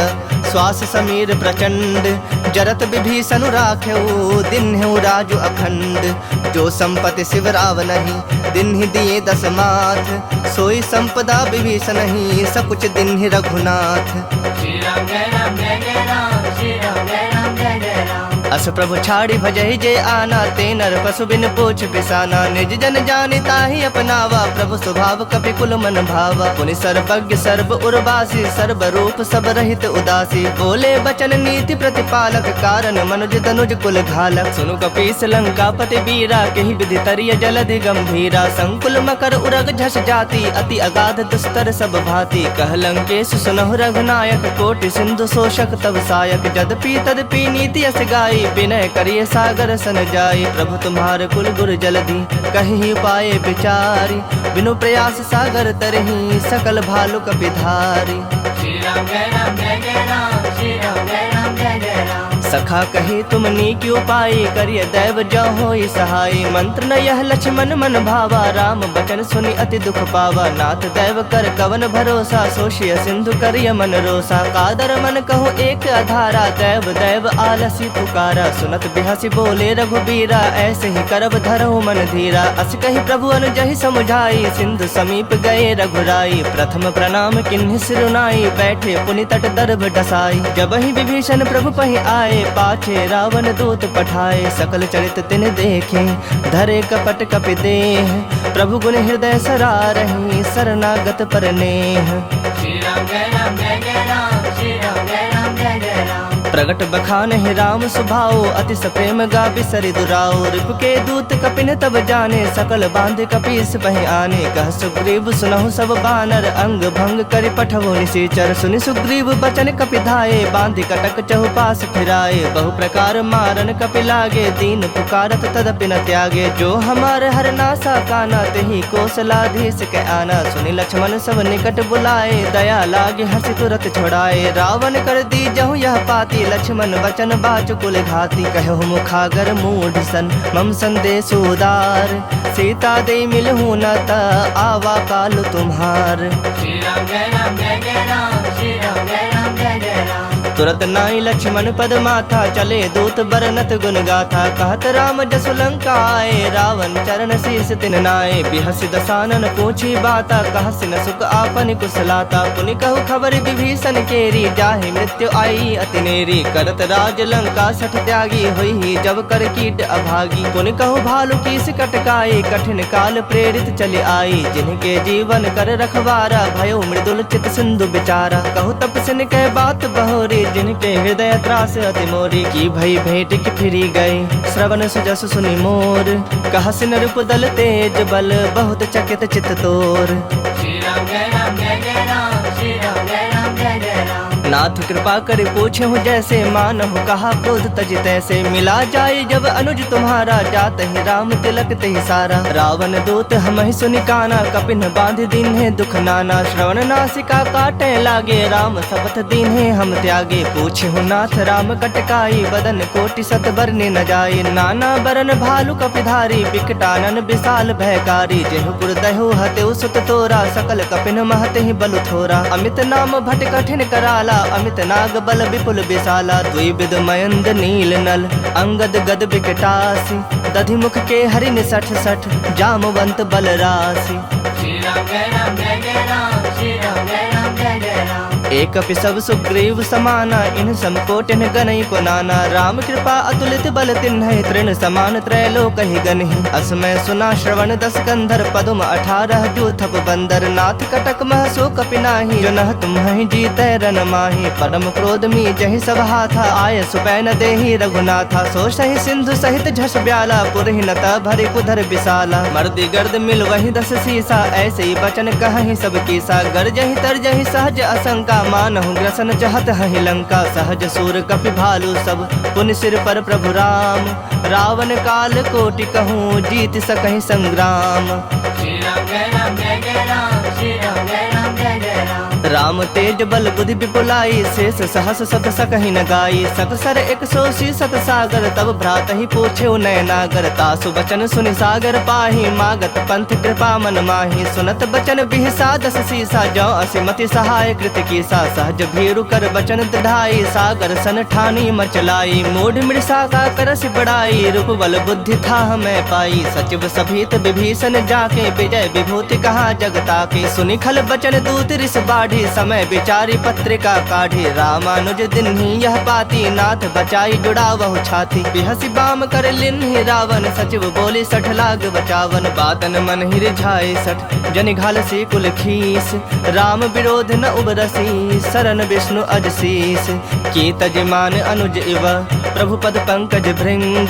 श्वास समीर प्रचंड। जरत विभीषण राखेऊ, दिन्हु राजु अखंड। जो संपत्ति शिव राव नहीं, दिन्हि दिए दस माथ। सोई संपदा विभीषण ही, सकुच दिन्हि रघुनाथ। श्री राम जय राम जय जय राम, श्री राम जय राम जय जय राम। अस प्रभु छाड़ी भजहि जे आना, ते नर पशु बिन पूछ पिसाना। निज जन जानि ताहि अपनावा, प्रभु स्वभाव कपि कुल मन भावा। पुनि सर्वज्ञ सर्व उर्वासी, सर्व रूप सब रहित उदासी। बोले बचन नीति प्रतिपालक, कारण मनुज तनुज कुल घालक। सुनु कपीस लंकापति बीरा, केहि विधि तरिय जलधि गंभीरा। संकुल मकर उरग झस जाति, अति अगाध दुस्तर सब भांति। कह लंकेश सुनहु रघुनायक, कोटि सिंधु शोषक तब सायक। जदपि तदपि नीति यस गाई, विनय करिय सागर सन जाई। प्रभु तुम्हार कुल गुर जलधि, कहि पाए विचारी। बिनु प्रयास सागर तरहि, सकल भालु कपिधारी। श्री राम जय राम जय जय राम, श्री राम जय राम जय जय राम। सखा कहे तुम नीक उपाय, करिय दैव जो होई सहाय। मंत्र न यह लक्ष्मण मन भावा, राम बचन सुनि अति दुख पावा। नाथ दैव कर कवन भरोसा, सोशिय सिंधु करिय मन रोसा। कादर मन कहूँ एक आधारा, दैव दैव आलसी पुकारा। सुनत बिहसी बोले रघुबीरा, ऐसे ही करब धरहु मन धीरा। अस कही प्रभु अनुजहि समुझाई, सिंधु समीप गए रघुराई। प्रथम प्रणाम किन्हि सिरुनाई, बैठे पुनि तट दर्भ डसाई। जब ही विभीषण प्रभु पहि आए, पाछे रावण दूत पठाए। सकल चरित तिन देखे, धरे कपट कपि देह। प्रभु गुण हृदय सरारहि, शरणागत पर नेह। श्री राम जय राम जय जय राम, श्री राम जय राम जय जय राम। प्रगट बखान ही राम सुभाओ, अति सप्रेम गा बिसरि दुराओ। रिपु के दूत कपिन तब जाने, सकल बांध कपीस बहि आने। कह सुग्रीव सुनहु सब बानर, अंग भंग करि पठवो निशाचर। सुनि सुग्रीव बचन कपि धाये, बांधि कटक चहुपास फिराए। बहु प्रकार मारन कपि लागे, दीन पुकारत तदपि न त्यागे। जो हमार हर नासा काना, तेहि कौशलाधीश के आना। सुनि लक्ष्मण सब निकट बुलाए, दया लागे हंसी तुरत छोड़ाए। रावण कर दी जहु यह पाती, लक्ष्मण बचन बाचु कुल घाती। कहु मुखागर मूढ़ सन, मम संदेश उदार। सीता दे मिलहु न त, आवा काल तुम्हार। श्री राम जय राम जय जय राम, श्री राम जय राम जय जय राम। तुरत नाई लक्ष्मण पद माथा, चले दूत बरनत गुण गाथा। कहत राम जसु लंका आए, रावण चरण शीस तिन नाए। बिहसि दसानन पूछी बाता, कहसि न सुख आपन कुशलाता। पुनि कहु खबर विभीषण केरी, जाहि मृत्यु आई अति नेरी। करत राज लंका सठ त्यागी, होई जब कर कीट अभागी। पुनि कहु भालु कीस कटकाई, कठिन काल प्रेरित चले आई। जिनके जीवन कर रखवारा, भयो मृदुल चित सिंधु बिचारा। कहु तपसिन कह बात बहोरी, जिनके हृदय त्रास अति मोरी। की भई भेंट की फिरी गए, श्रवण सुजस सुनि मोर। कहसिन रूप दल तेज बल, बहुत चकित चित तोर। श्री राम जय राम जय जय राम, श्री राम जय राम जय जय राम। नाथ कृपा कर पूछे हूँ जैसे, मानहु कहा क्रोध तज तैसे। मिला जाए जब अनुज तुम्हारा, जात ही राम तिलक तेहि सारा। रावण दूत हमहि सुनि काना, कपिन बांध दीन्हे दुख नाना। श्रवण नासिका काटे लागे, राम शपथ दीन्हे हम त्यागे। पूछे हूँ नाथ राम कटकाई, बदन कोटि सत बरने न जाए। नाना बरन भालु कपिधारी, बिकटानन विशाल भयकारी। जेहु पुर दहु हतेउ सुत तोरा, सकल कपिन महते ही बलु थोरा। अमित नाम भट कठिन कराला, अमित नाग बल विपुल विशाला। द्विविध मयंद नील नल, अंगद गद विकटासी। दधि मुख के हरिन सठ सठ, जामवंत बल राशि। श्री राम जय राम जय जय राम, श्री राम जय राम जय जय राम। एक सब सुग्रीव समाना, इन समकोटिन गनई को नाना। राम कृपा अतुलित बल तिन्ह, तृण समान त्रैलोक ही गनहि। असमय सुना श्रवण दस कंधर, पदुम 18 जूथप बंदर। नाथ कटक मह सो कपि नाही, जो नह तुम्हि जीतै रन माही। परम क्रोध मी जहि सब हाथा, आय सुपैन देहि रघुनाथा। सो सहि सिंधु सहित झस ब्याला, पुरहि न त भरि कुधर विशाला। मर्दि गर्द मिल वही 10 सीसा, ऐसे ही बचन कहहि सब कीसा। गरजहि तरजहि सहज असंका, मानहु ग्रसन चहत हहि लंका। सहज सूर कपि भालु सब, पुनि सिर पर प्रभु राम। रावण काल कोटि कहूँ, जीत सकहि संग्राम। श्री राम जय राम जय जय राम, श्री राम जय राम जय जय राम। राम तेज बल बुद्धि विपुलाई, शेष सहस सत सकहि न गाई। सकसर 180 सत सागर, तब भ्रात ही पूछे नयनागर। तासु बचन सुनि सागर पाही, मागत पंथ कृपा मन माही। सुनत बचन बिहसा 10 सीसा, जो असिमति सहाय कृत कीसा। सहज भीरु कर बचन दृढ़ाई, सागर सन ठानी मचलाई। मूढ़ मृषा का करस बड़ाई, रूप बल बुद्धि था मैं पाई। सचिव सभीत विभीषण जाके, विजय विभूति कहा जगता के। सुनि खल बचन दूत रिस बाढ़े, बाढ़ी, समय विचारी पत्रिका काढ़ी। रामानुज दिन ही यह पाती, नाथ बचाई जुड़ा वह छाती। बिहसी बाम कर लिन्हि रावण, सचिव बोली 60 लाग बचावन। बातन मन ही रिझाए 60, जनि घालसी कुल खीस। राम विरोध न उबरसी, सरन विष्णु अजशीस। की तजमान अनुज इव, प्रभु पद पंकज भृंग।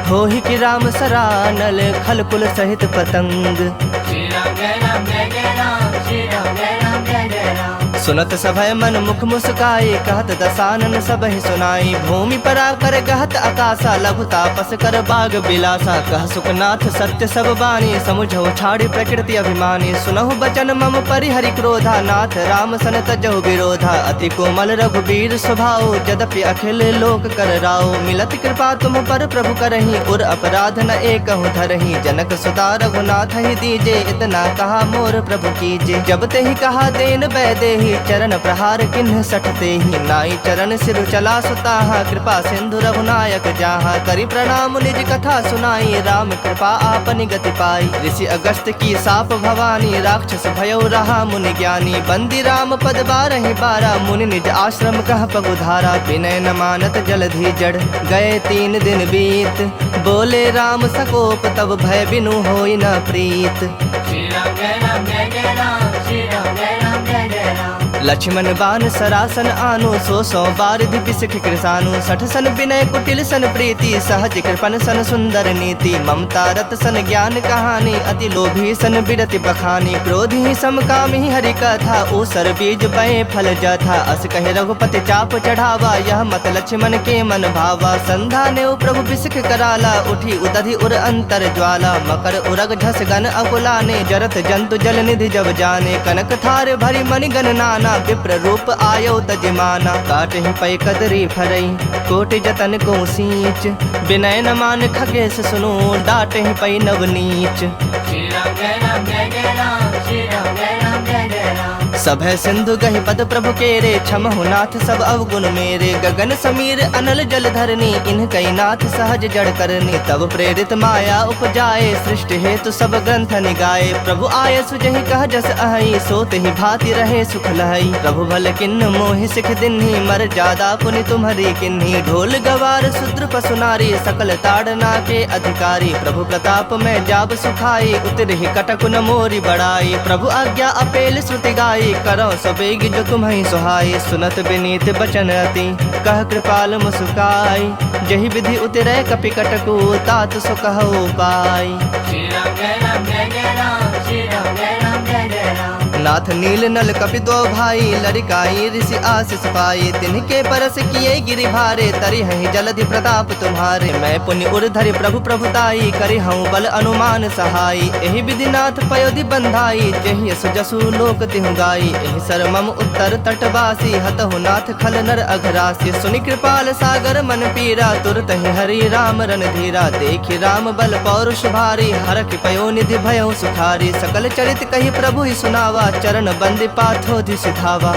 होहि कि राम सरानल, खल कुल सहित पतंग। श्री राम जय राम जय जय राम, श्री राम जय राम जय जय राम। सुनत सभय मन मुख मुस्काई, कहत दसानन सबहि सुनाई। भूमि पर आकर गहत आकाशा, लघु तापस कर बाग बिलासा। कह सुखनाथ सत्य सब बानी, समुझौ छाड़ी प्रकृति अभिमानी। सुनहु बचन मम परिहरि क्रोधा, नाथ राम सन तजहु विरोधा। अति कोमल रघुबीर स्वभाव, यद्यपि अखिल लोक कर राव। मिलत कृपा तुम पर प्रभु करही, उर अपराध न एकहु धरही। जनक सुता रघुनाथ ही दीजे, इतना कहा मोर प्रभु कीजे। जब ते ही कहा देन बैदेही, चरण प्रहार किन्ह सठते ही। नाई चरण सिर चला सुताहा, कृपा सिंधु रघुनायक जाहा। करी प्रणाम निज कथा सुनाई, राम कृपा आपनि गति पाई। ऋषि अगस्त की साप भवानी, राक्षस भयो रहा मुनि ज्ञानी। बंदी राम पद बारहि बारा, मुनि निज आश्रम कह पगुधारा। विनय न मानत जलधि जड़, गए 3 दिन बीत। बोले राम सकोप, तब भय बिनु होई न प्रीत। श्री राम जय राम जय जय राम, श्री राम जय राम जय जय राम। लक्ष्मण बान सरासन आनु, 100 बारिधि बिसख कृसानु। 60 सन विनय कुटिल सन प्रीति, सहज कृपन सन सुंदर नीति। ममता रत सन ज्ञान कहानी, अति लोभी सन बिरति बखानी। क्रोधी समकामी हरि कथा, ऊसर बीज पय फल जथा। अस कहे रघुपति चाप चढ़ावा, यह मत लक्ष्मण के मन भावा। संधा ने प्रभु बिसख कराला, उठी उदधि उर अंतर ज्वाला। मकर उरग झस गन अकुलाने, जरत जंतु जल निधि जब जाने। कनक थार भरी मणि गण नाना, विप्र रूप आयो तजमाना। काटहि पै कदरी फरई, कोटि जतन को सींच। विनय न मान खगेश सुनो, डांटहि पै नवनीच। श्री राम जय राम जय जय राम, श्री राम जय राम जय जय राम। सभय सिंधु गहि पद प्रभु केरे, क्षमहु नाथ सब अवगुण मेरे। गगन समीर अनल जल धरनी, इन्ह कई नाथ सहज जड़ करनी। तब प्रेरित माया उपजाए, सृष्टि हेतु सब ग्रंथ निगाए। प्रभु आय सुजहि कह जस अहई, सोत ही भांति रहे सुख लहई। प्रभु भल किन्न मोहि सिख दिन्ही, मर जादा पुनि तुम्हरी किन्ही। ढोल गवार शूद्र पशु नारी, सकल ताड़ना के अधिकारी। प्रभु प्रताप में जाब सुखाई, उतरहि कटक न मोरी बड़ाई। प्रभु आज्ञा अपेल श्रुति गाई, करो सबेग जो तुम्हें सुहाई। सुनत विनीत बचन अति, कह कृपाल मुस्काई। जहि विधि उतरै कपि कटकु, तात सो कहो पाई। श्री राम जय राम जय जय राम, श्री राम जय राम जय जय राम। नाथ नील नल कपि दो भाई, लड़काई ऋषि आशीष पाई। तिनके परस किए गिरि भारे, तरि हहि जलधि प्रताप तुम्हारे। मैं पुण्य उर्धरि प्रभु प्रभुताई, करि हूँ बल अनुमान सहाई। एहि विधि नाथ पयोधि बंधाई, जेहि यस जसु लोक तिहु गाई। एहि सर मम उत्तर तटवासी, हतहु नाथ खल नर अघरासी। सुनि कृपाल सागर मन पीरा, तुरत ही हरि राम रणधीरा। देखि राम बल पौरुष भारी, हरखि पयो निधि भयो सुखारी। सकल चरित कहि प्रभु ही सुनावा, चरण बंदी पाथोधि सिधावा।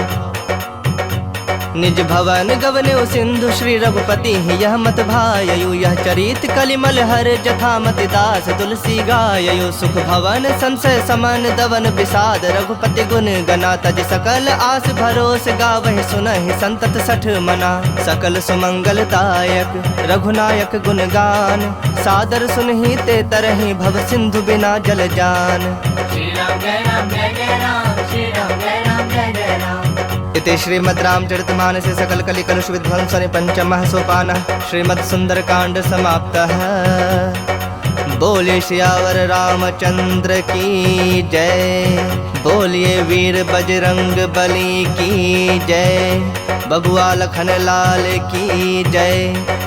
निज भवन गवन्यो सिंधु, श्री रघुपति यह मत भाययु। यह चरित कलिमल हर, जथा मति दास तुलसी गाययु। सुख भवन संशय समन, दवन विषाद रघुपति गुण गना। तज सकल आस भरोस, गावहि सुनहि संतत 60 मना। सकल सुमंगलदायक रघुनायक गुण गान, सादर सुनहि ते तरहि भव सिंधु बिना जल जान। श्री राम जय राम जय जय राम, श्री राम जय राम जय जय राम। इति श्रीमद् रामचरितमानसे सकल कलि कलुष विध्वंसने पंचमः सोपानः श्रीमद् सुंदरकांड समाप्तः। बोलिए सियावर रामचंद्र की जय, बोलिए वीर बजरंग बली की जय, बबुआ लखन लाल की जय।